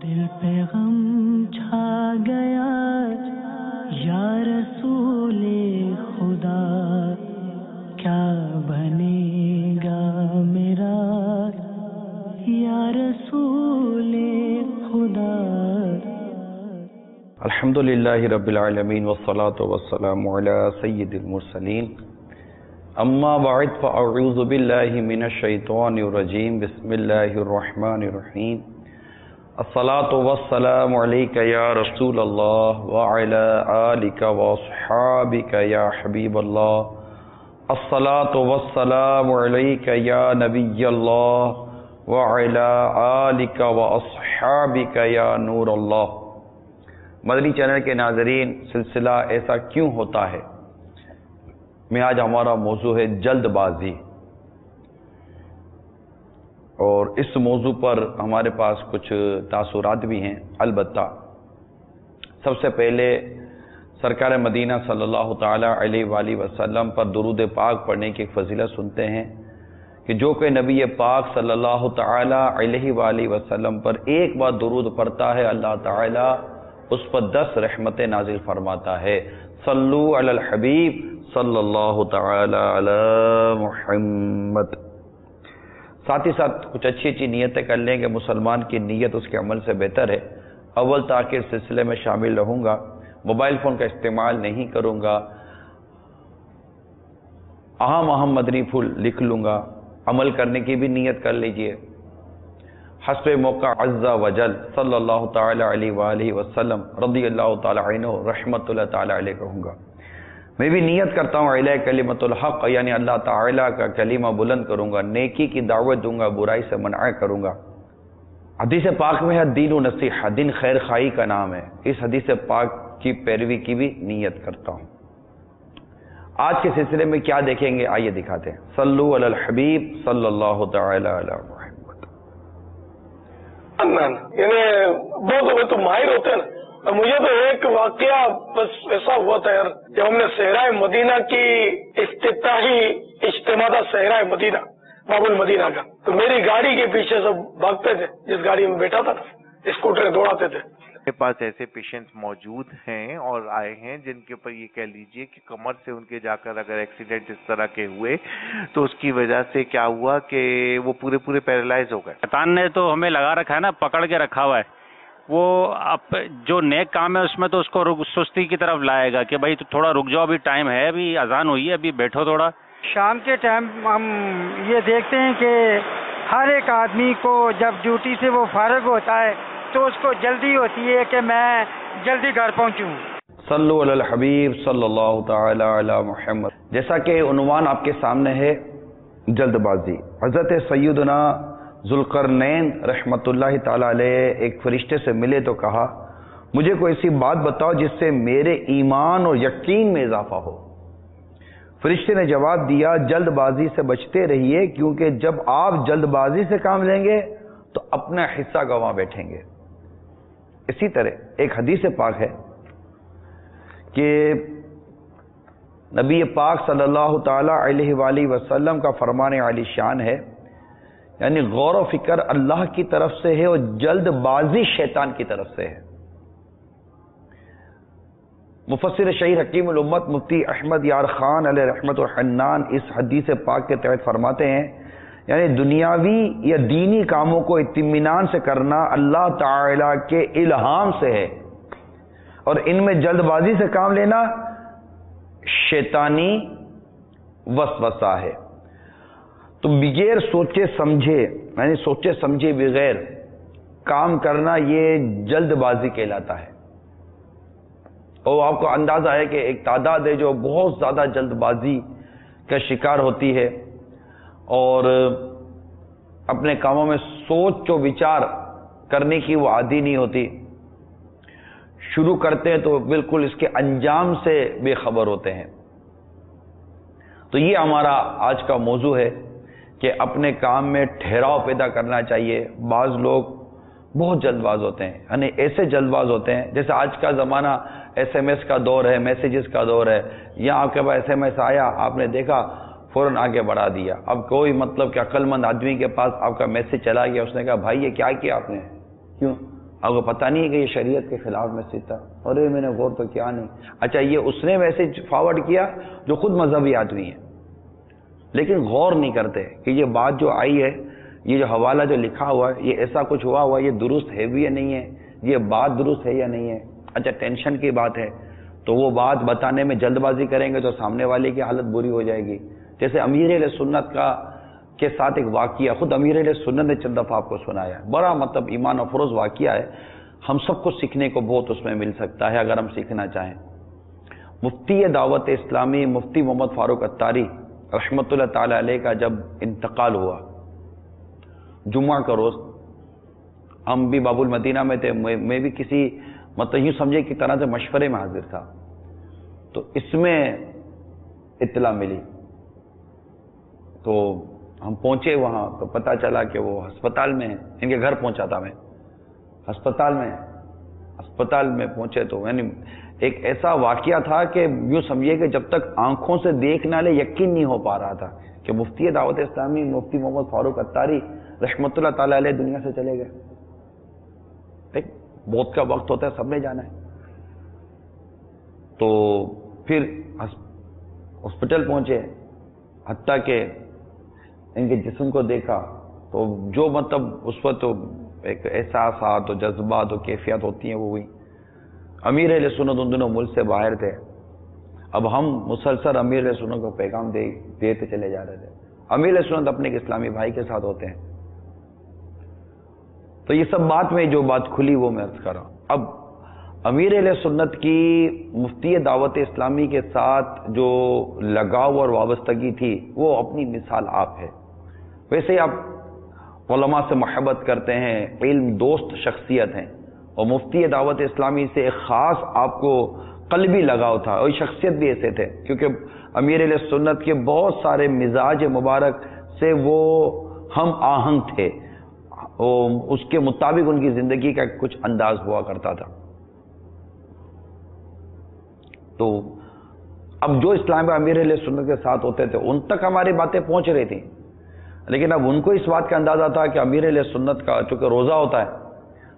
دل پہ غم چھا گیا یا رسول خدا، کیا بنے گا میرا یا رسول خدا۔ الحمدللہ رب العالمین والصلاة والسلام علی سید المرسلین، اما بعد فاعوذ باللہ من الشیطان الرجیم، بسم اللہ الرحمن الرحیم۔ الصلاة والسلام علیک یا رسول اللہ وعلی آلک واصحابک یا حبیب اللہ۔ الصلاة والسلام علیک یا نبی اللہ وعلی آلک واصحابک یا نور اللہ۔ مدنی چینل کے ناظرین، سلسلہ ایسا کیوں ہوتا ہے میں آج ہمارا موضوع ہے جلد بازی، اور اس موضوع پر ہمارے پاس کچھ تاثرات بھی ہیں۔ البتہ سب سے پہلے سرکار مدینہ صلی اللہ تعالی علیہ وآلہ وسلم پر درود پاک پڑھنے کی ایک فضیلت سنتے ہیں کہ جو کہ نبی پاک صلی اللہ تعالی علیہ وآلہ وسلم پر ایک بار درود پڑھتا ہے، اللہ تعالی اس پر 10 رحمتیں نازل فرماتا ہے۔ صلو علی الحبیب صلی اللہ تعالی علی محمد۔ ساتھ ہی ساتھ کچھ اچھی نیتیں کر لیں کہ مسلمان کی نیت اس کے عمل سے بہتر ہے۔ اول تاخیر سلسلے میں شامل رہوں گا، موبائل فون کا استعمال نہیں کروں گا، اہم مدنی پھول لکھ لوں گا، عمل کرنے کی بھی نیت کر لیجئے۔ حسب موقع عز وجل صلی اللہ تعالی علیہ وآلہ وسلم رضی اللہ تعالی عنہ رحمت اللہ تعالی علیہ کہوں گا۔ میں بھی نیت کرتا ہوں علیہ کلمت الحق، یعنی اللہ تعالیٰ کا کلمہ بلند کروں گا، نیکی کی دعوت دوں گا، برائی سے منع کروں گا۔ حدیث پاک میں ہے دین و نصیحہ، دین خیر خواہی کا نام ہے۔ اس حدیث پاک کی پیروی کی بھی نیت کرتا ہوں۔ آج کے سلسلے میں کیا دیکھیں گے آئیے دکھاتے ہیں۔ صلو علی الحبیب صلی اللہ تعالی علی محمد۔ یعنی بہت تو ماہر ہوتے ہیں نا، مجھے تو ایک واقعہ بس ایسا ہوا تھا یار، جب ہم نے صحرائے مدینہ کی افتتاحی اجتماع تھا، صحرائے مدینہ باب المدینہ کا، تو میری گاڑی کے پیچھے سب بھاگتے تھے، جس گاڑی میں بیٹھا تھا اسکوٹر دوڑاتے تھے۔ میرے پاس ایسے پیشنٹس موجود ہیں اور آئے ہیں جن کے اوپر یہ کہہ لیجئے کہ کمر سے ان کے جا کر اگر ایکسیڈنٹ اس طرح کے ہوئے تو اس کی وجہ سے کیا ہوا کہ وہ پورے پیرالائز ہو گئے۔ شیطان نے تو ہمیں لگا رکھا ہے نا، پکڑ کے رکھا ہوا ہے، وہ اب جو نیک کام ہے اس میں تو اس کو سستی کی طرف لائے گا کہ بھائی تو تھوڑا رک جاؤ، ابھی ٹائم ہے، ابھی اذان ہوئی ہے، ابھی بیٹھو تھوڑا۔ شام کے ٹائم ہم یہ دیکھتے ہیں کہ ہر ایک آدمی کو جب ڈیوٹی سے وہ فارغ ہوتا ہے تو اس کو جلدی ہوتی ہے کہ میں جلدی گھر پہنچوں۔ صلو علی الحبیب صلی اللہ تعالی علی محمد۔ جیسا کہ عنوان آپ کے سامنے ہے جلد بازی، حضرت سیدنا ذوالقرنین رحمت اللہ تعالی علیہ ایک فرشتے سے ملے تو کہا مجھے کوئی ایسی بات بتاؤ جس سے میرے ایمان اور یقین میں اضافہ ہو۔ فرشتے نے جواب دیا جلد بازی سے بچتے رہیے، کیونکہ جب آپ جلد بازی سے کام لیں گے تو اپنا حصہ گنوا بیٹھیں گے۔ اسی طرح ایک حدیث پاک ہے کہ نبی پاک صلی اللہ تعالی علیہ وآلہ وسلم کا فرمان عالی شان ہے، یعنی غور و فکر اللہ کی طرف سے ہے اور جلد بازی شیطان کی طرف سے ہے۔ مفسر شہیر حکیم الامت مفتی احمد یار خان علیہ رحمت الحنان اس حدیث پاک کے تحت فرماتے ہیں، یعنی دنیاوی یا دینی کاموں کو اطمینان سے کرنا اللہ تعالی کے الہام سے ہے، اور ان میں جلد بازی سے کام لینا شیطانی وسوسہ ہے۔ تو بغیر سوچے سمجھے، یعنی سوچے سمجھے بغیر کام کرنا یہ جلد بازی کہلاتا ہے۔ اور آپ کو اندازہ ہے کہ ایک تعداد ہے جو بہت زیادہ جلد بازی کا شکار ہوتی ہے اور اپنے کاموں میں سوچ و وچار کرنے کی وہ عادی نہیں ہوتی، شروع کرتے ہیں تو بالکل اس کے انجام سے بے خبر ہوتے ہیں۔ تو یہ ہمارا آج کا موضوع ہے کہ اپنے کام میں ٹھہراؤ پیدا کرنا چاہیے۔ بعض لوگ بہت جلد باز ہوتے ہیں، یعنی ایسے جلد باز ہوتے ہیں جیسے آج کا زمانہ ایس ایم ایس کا دور ہے، میسیجز کا دور ہے، یا آپ کے پاس ایس ایم ایس آیا، آپ نے دیکھا فوراً آگے بڑھا دیا۔ اب کوئی مطلب کہ عقل مند آدمی کے پاس آپ کا میسیج چلا گیا، اس نے کہا بھائی یہ کیا کیا آپ نے، کیوں آپ کو پتہ نہیں ہے کہ یہ شریعت کے خلاف میسج تھا؟ ارے میں نے غور تو کیا نہیں. اچھا یہ اس نے میسج فارورڈ کیا جو خود مذہبی آدمی ہے، لیکن غور نہیں کرتے کہ یہ بات جو آئی ہے، یہ جو حوالہ جو لکھا ہوا ہے، یہ ایسا کچھ ہوا یہ درست ہے بھی یا نہیں ہے، یہ بات درست ہے یا نہیں ہے. اچھا ٹینشن کی بات ہے تو وہ بات بتانے میں جلد بازی کریں گے تو سامنے والے کی حالت بری ہو جائے گی. جیسے امیر اہل سنت کے ساتھ ایک واقعہ خود امیر اہل سنت نے چند دفعہ آپ کو سنایا ہے، بڑا مطلب ایمان افروز واقعہ ہے، ہم سب کو سیکھنے کو بہت اس میں مل سکتا ہے اگر ہم سیکھنا چاہیں. مفتی دعوت اسلامی مفتی محمد فاروق اتاری رحمۃ اللہ تعالی علیہ کا جب انتقال ہوا، جمعہ کا روز، ہم بھی باب المدینہ میں تھے، میں بھی کسی مطلب یوں سمجھے کی طرح سے مشورے میں حاضر تھا، تو اس میں اطلاع ملی تو ہم پہنچے وہاں تو پتہ چلا کہ وہ ہسپتال میں ہیں. ان کے گھر پہنچا تھا میں، ہسپتال میں پہنچے تو یعنی ایک ایسا واقعہ تھا کہ یوں سمجھیے کہ جب تک آنکھوں سے دیکھ نہ لے یقین نہیں ہو پا رہا تھا کہ مفتی دعوت اسلامی مفتی محمد فاروق اتاری رحمۃ اللہ تعالی علیہ دنیا سے چلے گئے. ایک موت کا وقت ہوتا ہے، سب نے جانا ہے. تو پھر ہاسپٹل پہنچے، حتیٰ کہ ان کے جسم کو دیکھا تو جو مطلب اس وقت ایک احساسات و جذبات و کیفیات ہوتی ہیں وہ ہوئی. امیر اہل سنت ان دنوں ملک سے باہر تھے. اب ہم مسلسل امیر اہل سنت کو پیغام دیتے چلے جا رہے تھے. امیر اہل سنت اپنے ایک اسلامی بھائی کے ساتھ ہوتے ہیں. تو یہ سب بات میں جو بات کھلی وہ میں عرض کر رہا ہوں. اب امیر اہل سنت کی مفتی دعوت اسلامی کے ساتھ جو لگاؤ اور وابستگی تھی وہ اپنی مثال آپ ہے. ویسے آپ علماء سے محبت کرتے ہیں، علم دوست شخصیت ہیں، اور مفتی دعوت اسلامی سے ایک خاص آپ کو قلبی لگاؤ تھا، اور شخصیت بھی ایسے تھے کیونکہ امیر اہل سنت کے بہت سارے مزاج مبارک سے وہ ہم آہنگ تھے، اس کے مطابق ان کی زندگی کا کچھ انداز ہوا کرتا تھا. تو اب جو اسلام میں امیر اہل سنت کے ساتھ ہوتے تھے ان تک ہماری باتیں پہنچ رہی تھیں، لیکن اب ان کو اس بات کا اندازہ تھا کہ امیر اہل سنت کا چونکہ روزہ ہوتا ہے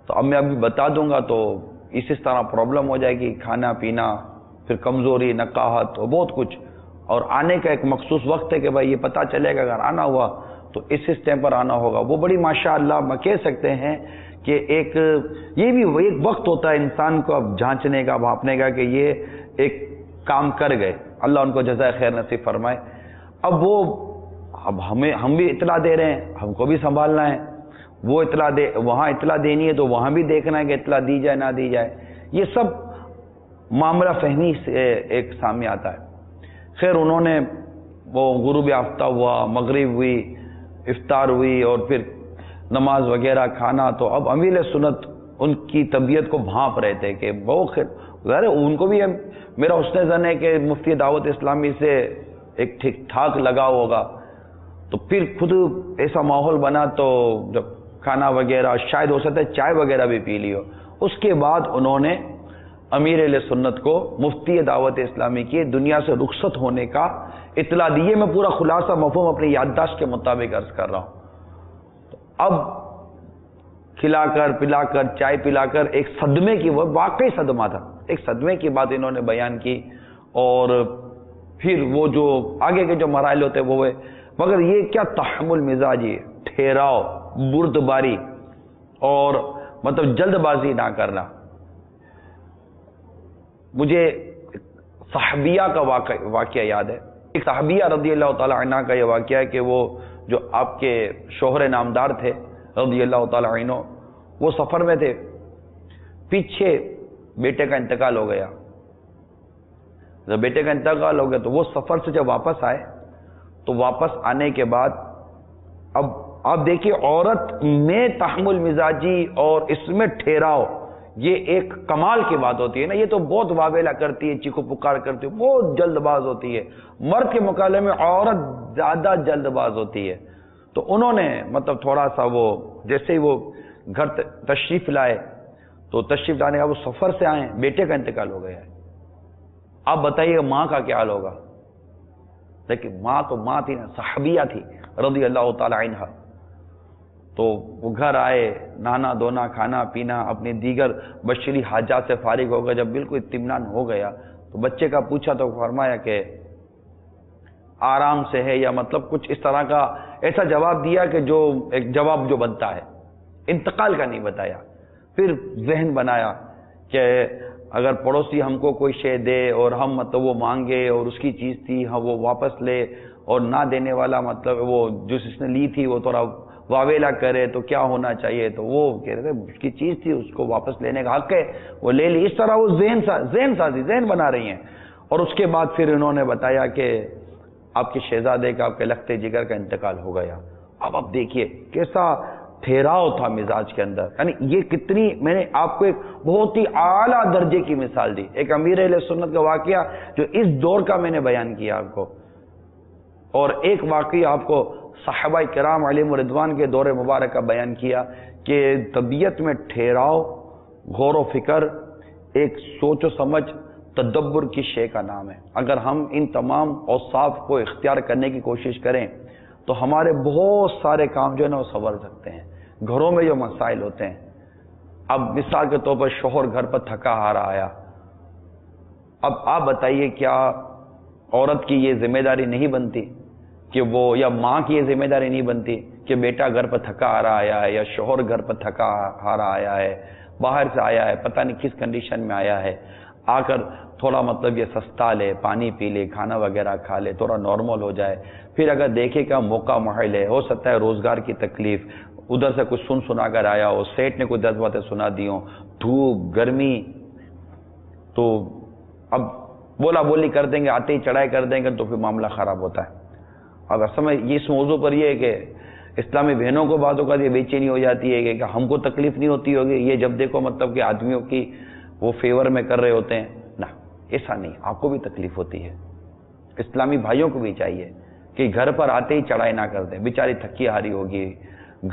تو اب میں ابھی بتا دوں گا تو اس طرح پرابلم ہو جائے گی، کھانا پینا، پھر کمزوری، نقاہت اور بہت کچھ، اور آنے کا ایک مخصوص وقت ہے کہ بھائی یہ پتہ چلے گا اگر آنا ہوا تو اس ٹائم پر آنا ہوگا. وہ بڑی ماشاءاللہ میں کہہ سکتے ہیں کہ یہ بھی ایک وقت ہوتا ہے انسان کو اب جھانچنے کا، بھاپنے کا کہ یہ ایک کام کر گئے، اللہ ان کو جزائے خیر نصیب فرمائے. اب ہم بھی اطلاع دے رہے ہیں، ہم کو بھی سنبھالنا ہے، وہ وہاں اطلاع دینی ہے تو وہاں بھی دیکھنا ہے کہ اطلاع دی جائے نہ دی جائے. یہ سب معاملہ فہمی سے ایک سامنے آتا ہے. خیر انہوں نے وہ غروب آفتاب ہوا، مغرب ہوئی، افطار ہوئی اور پھر نماز وغیرہ کھانا، تو اب امیر سنت ان کی طبیعت کو بھانپ رہے تھے کہ بہت خیر ان کو بھی میرا حسن ظن ہے کہ مفتی دعوت اسلامی سے ایک ٹھیک ٹھاک لگاؤ ہوگا. تو پھر خود ایسا ماحول بنا تو جب کھانا وغیرہ شاید ہو سکتا ہے چائے وغیرہ بھی پی لی ہو، اس کے بعد انہوں نے امیر اہل سنت کو مفتی دعوت اسلامی کی دنیا سے رخصت ہونے کا اطلاع دیے. میں پورا خلاصہ مفہوم اپنی یادداشت کے مطابق عرض کر رہا ہوں. تو اب کھلا کر پلا کر چائے پلا کر ایک صدمے کی، وہ واقعی صدمہ تھا، ایک صدمے کی بات انہوں نے بیان کی، اور پھر وہ جو آگے کے جو مراحل ہوتے وہ ہوئے. مگر یہ کیا تحمل مزاجی، ٹھہراؤ، بردباری اور مطلب جلد بازی نہ کرنا. مجھے صحابیہ کا واقعہ یاد ہے. ایک صحابیہ رضی اللہ تعالی عنہ کا یہ واقعہ ہے کہ وہ جو آپ کے شوہر نامدار تھے رضی اللہ تعالی عنہ، وہ سفر میں تھے، پیچھے بیٹے کا انتقال ہو گیا. جب بیٹے کا انتقال ہو گیا تو وہ سفر سے جب واپس آئے تو واپس آنے کے بعد اب آپ دیکھیے عورت میں تحمل مزاجی اور اس میں ٹھہراؤ، یہ ایک کمال کی بات ہوتی ہے نا. یہ تو بہت واویلا کرتی ہے، چیخو پکار کرتی ہے، بہت جلد باز ہوتی ہے. مرد کے مقابلے میں عورت زیادہ جلد باز ہوتی ہے. تو انہوں نے مطلب تھوڑا سا وہ جیسے ہی وہ گھر تشریف لائے تو تشریف لانے کا وہ سفر سے آئے، بیٹے کا انتقال ہو گیا ہے. آپ بتائیے ماں کا کیا حال ہوگا؟ لیکن ماں تو ماں تھی نا، صحابیہ تھی رضی اللہ تعالی عنہ. تو وہ گھر آئے، نہانا دھونا کھانا پینا اپنی دیگر بشری حاجات سے فارغ ہو گئے. جب بالکل اطمینان ہو گیا تو بچے کا پوچھا تو فرمایا کہ آرام سے ہے، یا مطلب کچھ اس طرح کا ایسا جواب دیا کہ جو ایک جواب جو بنتا ہے، انتقال کا نہیں بتایا. پھر ذہن بنایا کہ اگر پڑوسی ہم کو کوئی شے دے اور ہم مطلب وہ مانگے اور اس کی چیز تھی ہم وہ واپس لے، اور نہ دینے والا مطلب وہ جس نے لی تھی وہ تھوڑا واویلا کرے تو کیا ہونا چاہیے. تو وہ کہہ رہے تھے اس کی چیز تھی، اس کو واپس لینے کا حق ہے، وہ لے لی. اس طرح وہ ذہن بنا رہی ہیں. اور اس کے بعد پھر انہوں نے بتایا کہ آپ کے شہزادے کا، آپ کے لختے جگر کا انتقال ہو گیا. اب آپ دیکھیے کیسا ٹھہراؤ تھا مزاج کے اندر. یعنی یہ کتنی، میں نے آپ کو ایک بہت ہی اعلیٰ درجے کی مثال دی، ایک امیر اہل سنت کا واقعہ جو اس دور کا میں نے بیان کیا آپ کو. اور ایک واقعہ آپ کو صحابہ کرام علیہم رضوان کے دور مبارک کا بیان کیا کہ طبیعت میں ٹھہراؤ، غور و فکر، ایک سوچ و سمجھ، تدبر کی شے کا نام ہے. اگر ہم ان تمام اوصاف کو اختیار کرنے کی کوشش کریں تو ہمارے بہت سارے کام جو ہے نا وہ سنور سکتے ہیں. گھروں میں جو مسائل ہوتے ہیں، اب مثال کے طور پر شوہر گھر پر تھکا ہارا آیا، اب آپ بتائیے کیا عورت کی یہ ذمہ داری نہیں بنتی کہ وہ، یا ماں کی یہ ذمہ داری نہیں بنتی کہ بیٹا گھر پر تھکا ہارا آیا ہے، یا شوہر گھر پر تھکا ہارا آیا ہے، باہر سے آیا ہے، پتہ نہیں کس کنڈیشن میں آیا ہے، آ کر تھوڑا مطلب یہ سستا لے، پانی پی لے، کھانا وغیرہ کھا لے، تھوڑا نارمل ہو جائے. پھر اگر دیکھے کہ موقع محل ہے، ہو سکتا ہے روزگار کی تکلیف، ادھر سے کچھ سنا کر آیا ہو، سیٹ نے کوئی 10 باتیں سنا دی ہوں، دھوپ گرمی، تو اب بولا بولی کر دیں گے، آتے ہی چڑھائی کر دیں گے تو پھر معاملہ خراب ہوتا ہے. اگر سمجھ اس موضوع پر یہ ہے کہ اسلامی بہنوں کو بعض اوقات یہ بے چینی ہو جاتی ہے کہ ہم کو تکلیف نہیں ہوتی ہوگی، یہ جب دیکھو مطلب کہ آدمیوں کی وہ فیور میں کر رہے ہوتے ہیں. نہ، ایسا نہیں، آپ کو بھی تکلیف ہوتی ہے. اسلامی بھائیوں کو بھی چاہیے کہ گھر پر آتے ہی چڑھائی نہ کر دیں. بیچاری تھکی ہاری ہوگی،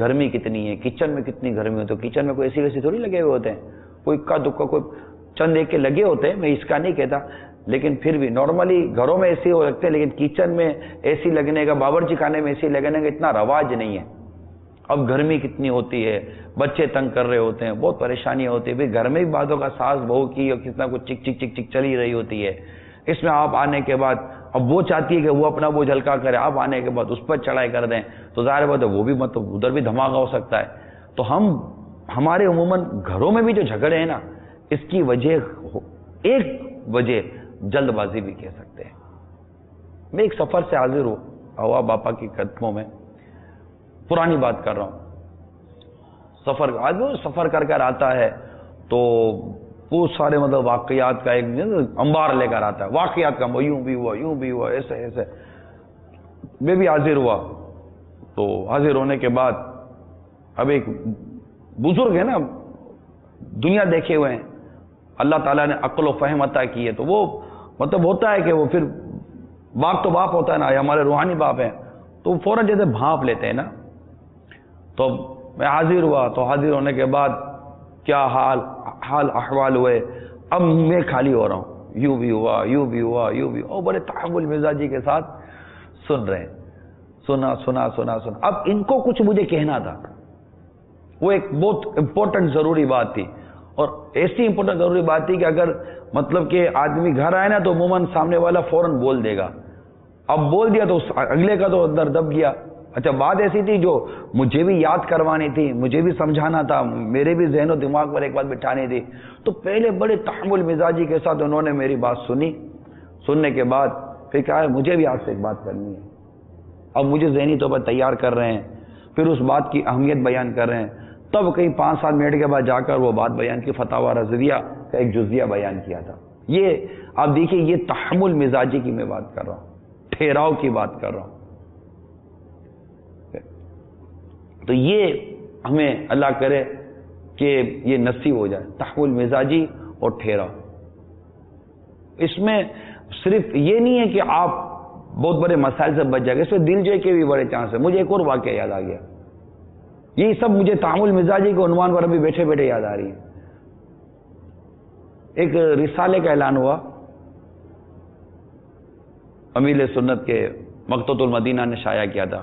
گرمی کتنی ہے، کچن میں کتنی گرمی ہوتی ہے. کچن میں کوئی ایسی ویسی تھوڑی لگے ہوئے ہوتے ہیں، کوئی کا دکا کوئی چند ایک کے لگے ہوتے ہیں، میں اس کا نہیں کہتا، لیکن پھر بھی نارملی گھروں میں ایسی ہو رکھتے ہیں، لیکن کچن میں اے سی لگنے کا، باورچی خانے میں اے سی لگنے کا اتنا رواج نہیں ہے. اب گرمی کتنی ہوتی ہے، بچے تنگ کر رہے ہوتے ہیں، بہت پریشانیاں ہوتی ہیں. پھر گھر میں بھی بعضوں کا ساس بہو کی اور کتنا کچھ چک چک چک چک چلی رہی ہوتی ہے. اس میں آپ آنے کے بعد اب وہ چاہتی ہے کہ وہ اپنا بوجھ ہلکا کرے، آپ آنے کے بعد اس پر چڑھائی کر دیں تو ظاہر بات ہے وہ بھی مطلب ادھر بھی دھماکہ ہو سکتا ہے. تو ہمارے عموماً گھروں میں بھی جو جھگڑے ہیں نا، اس کی وجہ ایک وجہ جلد بازی بھی کہہ سکتے ہیں. میں ایک سفر سے حاضر ہوں ہوا باپا کی قدموں میں، پرانی بات کر رہا ہوں. سفر کر کر آتا ہے تو بہت سارے مطلب واقعات کا ایک انبار لے کر آتا ہے، واقعات کا، وہ یوں بھی ہوا، یوں بھی ہوا، ایسے ایسے. میں بھی حاضر ہوا. تو حاضر ہونے کے بعد اب ایک بزرگ ہے نا، دنیا دیکھے ہوئے ہیں، اللہ تعالیٰ نے عقل و فہم عطا کی ہے، تو وہ مطلب ہوتا ہے کہ وہ پھر باپ تو باپ ہوتا ہے نا، ہمارے روحانی باپ ہیں، تو فوراً جیسے بھانپ لیتے ہیں نا. تو میں حاضر ہوا. تو حاضر ہونے کے بعد کیا حال احوال ہوئے، اب میں خالی ہو رہا ہوں، یوں بھی ہوا، یوں بھی ہوا، یوں بھی، اور بڑے تحمل مزاجی کے ساتھ سن رہے ہیں. سنا. اب ان کو کچھ مجھے کہنا تھا، وہ ایک بہت امپورٹنٹ ضروری بات تھی، اور ایسی امپورٹنٹ ضروری بات تھی کہ اگر مطلب کہ آدمی گھر آئے نا تو عموماً سامنے والا فوراً بول دے گا. اب بول دیا تو اگلے کا تو اندر دب گیا. اچھا، بات ایسی تھی جو مجھے بھی یاد کروانی تھی، مجھے بھی سمجھانا تھا، میرے بھی ذہن و دماغ پر ایک بات بٹھانی تھی. تو پہلے بڑے تحمل مزاجی کے ساتھ انہوں نے میری بات سنی. سننے کے بعد پھر کہا مجھے بھی آپ سے ایک بات کرنی ہے. اب مجھے ذہنی طور پر تیار کر رہے ہیں، پھر اس بات کی اہمیت بیان کر رہے ہیں. تب کہیں 5-7 منٹ کے بعد جا کر وہ بات بیان کی، فتاوی رضویہ کا ایک جزیہ بیان کیا تھا. یہ آپ دیکھیے، یہ تحمل مزاجی کی میں بات کر رہا ہوں، ٹھہراؤ کی بات کر رہا ہوں. تو یہ ہمیں اللہ کرے کہ یہ نصیب ہو جائے، تحمل مزاجی اور ٹھہراؤ. اس میں صرف یہ نہیں ہے کہ آپ بہت بڑے مسائل سے بچ جائے گا، اس میں دل جے کے بھی بڑے چانس ہیں. مجھے ایک اور واقعہ یاد آ گیا، یہ سب مجھے تحمل مزاجی کے عنوان پر ابھی بیٹھے بیٹھے یاد آ رہی ہے. ایک رسالے کا اعلان ہوا، امیر سنت کے مقتۃ المدینہ نے شائع کیا تھا.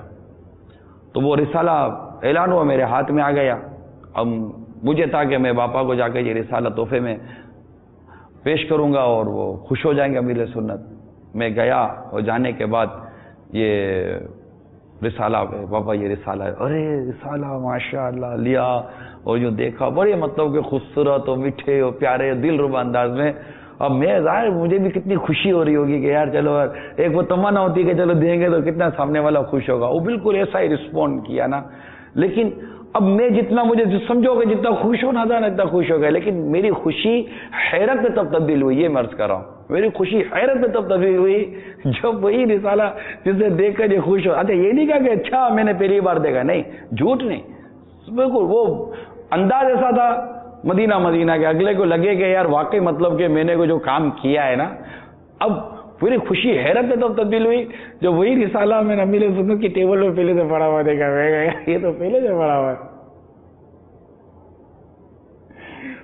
تو وہ رسالہ اعلان ہوا میرے ہاتھ میں آ گیا. اب مجھے تھا کہ میں باپا کو جا کے یہ رسالہ تحفے میں پیش کروں گا اور وہ خوش ہو جائیں گے امیر سنت. میں گیا اور جانے کے بعد یہ رسالہ بابا یہ رسالہ ہے, ارے رسالہ ماشاء اللہ لیا اور یوں دیکھا, بڑے مطلب کہ خوبصورت اور میٹھے اور پیارے دل ربا انداز میں. اب میں ظاہر مجھے بھی کتنی خوشی ہو رہی ہوگی کہ یار چلو ایک وہ تمنا ہوتی ہے کہ چلو دیں گے تو کتنا سامنے والا خوش ہوگا. وہ بالکل ایسا ہی رسپونڈ کیا نا. لیکن اب میں جتنا مجھے سمجھو کہ جتنا خوش ہونا تھا نا اتنا خوش ہو گیا, لیکن میری خوشی حیرت میں تب تبدیل ہوئی. یہ میں عرض کر رہا ہوں, میری خوشی حیرت میں تب تبدیل ہوئی جب وہی رسالہ جسے دیکھ کر یہ خوش ہو. اچھا یہ نہیں کہا کہ اچھا میں نے پہلی بار دیکھا, نہیں جھوٹ نہیں, بالکل وہ انداز ایسا تھا مدینہ کے اگلے کو لگے کہ یار واقعی مطلب کہ میں نے جو کام کیا ہے نا. اب پوری خوشی حیرت میں تب تبدیل ہوئی جو وہی رسالہ میں نے امیر سنت کی ٹیبل پہ پہلے سے پڑا ہوا دیکھا. یہ تو پہلے سے پڑا ہوا ہے.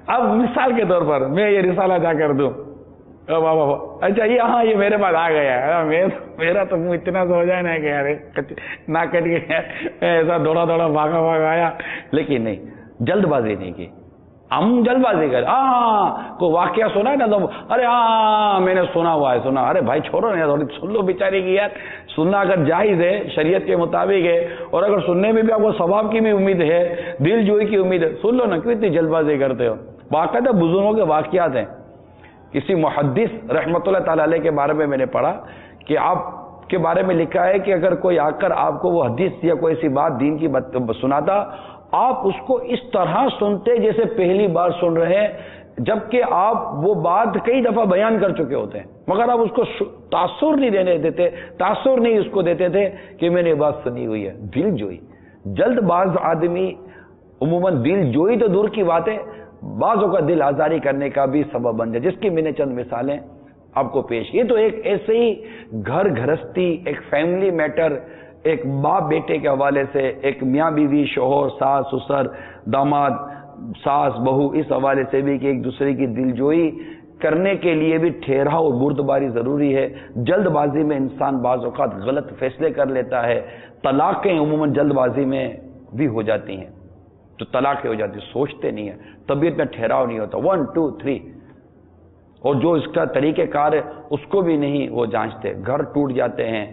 اب مثال کے طور پر میں یہ رسالہ جا کر دوں, اچھا یہ ہاں یہ میرے پاس آ گیا ہے, میرا تو منہ اتنا سا ہو جائے نا کہ یار نہ کٹ گیا, ایسا دوڑا بھاگا آیا. لیکن نہیں, جلد بازی نہیں کی. ہم جلد بازی کر کوئی واقعہ سنا ہے نا تو ارے ہاں میں نے سنا ہوا ہے سنا. ارے بھائی چھوڑو نا تھوڑی سن لو بیچارے کی یار. سننا اگر جائز ہے شریعت کے مطابق ہے اور اگر سننے میں بھی آپ کو ثواب کی بھی امید ہے, دل جوئی کی امید ہے, سن لو نا, کیوں اتنی جلد بازی کرتے ہو. باقاعدہ بزرگوں کے واقعات ہیں. کسی محدث رحمۃ اللہ تعالی علیہ کے بارے میں نے پڑھا کہ آپ کے بارے میں لکھا ہے کہ اگر کوئی آ کر آپ کو وہ حدیث یا کوئی ایسی بات دین کی سناتا, آپ اس کو اس طرح سنتے جیسے پہلی بار سن رہے ہیں, جبکہ آپ وہ بات کئی دفعہ بیان کر چکے ہوتے ہیں, مگر آپ اس کو تاثر نہیں دینے دیتے, تاثر نہیں اس کو دیتے تھے کہ میں نے یہ بات سنی ہوئی ہے. دل جوئی, جلد باز آدمی عموماً دل جوئی تو دور کی بات ہے, بعضوں کا دل آزاری کرنے کا بھی سبب بن جائے, جس کی میں نے چند مثالیں آپ کو پیش کی. تو ایک ایسے ہی گھر گھرستی, ایک فیملی میٹر, ایک باپ بیٹے کے حوالے سے, ایک میاں بیوی, شوہر, ساس سسر, داماد, ساس بہو, اس حوالے سے بھی کہ ایک دوسرے کی دلجوئی کرنے کے لیے بھی ٹھہراؤ اور بردباری ضروری ہے. جلد بازی میں انسان بعض اوقات غلط فیصلے کر لیتا ہے. طلاقیں عموماً جلد بازی میں بھی ہو جاتی ہیں, تو طلاقیں ہو جاتی, سوچتے نہیں ہیں, طبیعت میں ٹھہراؤ نہیں ہوتا, 1 2 3, اور جو اس کا طریقہ کار ہے اس کو بھی نہیں وہ جانچتے, گھر ٹوٹ جاتے ہیں.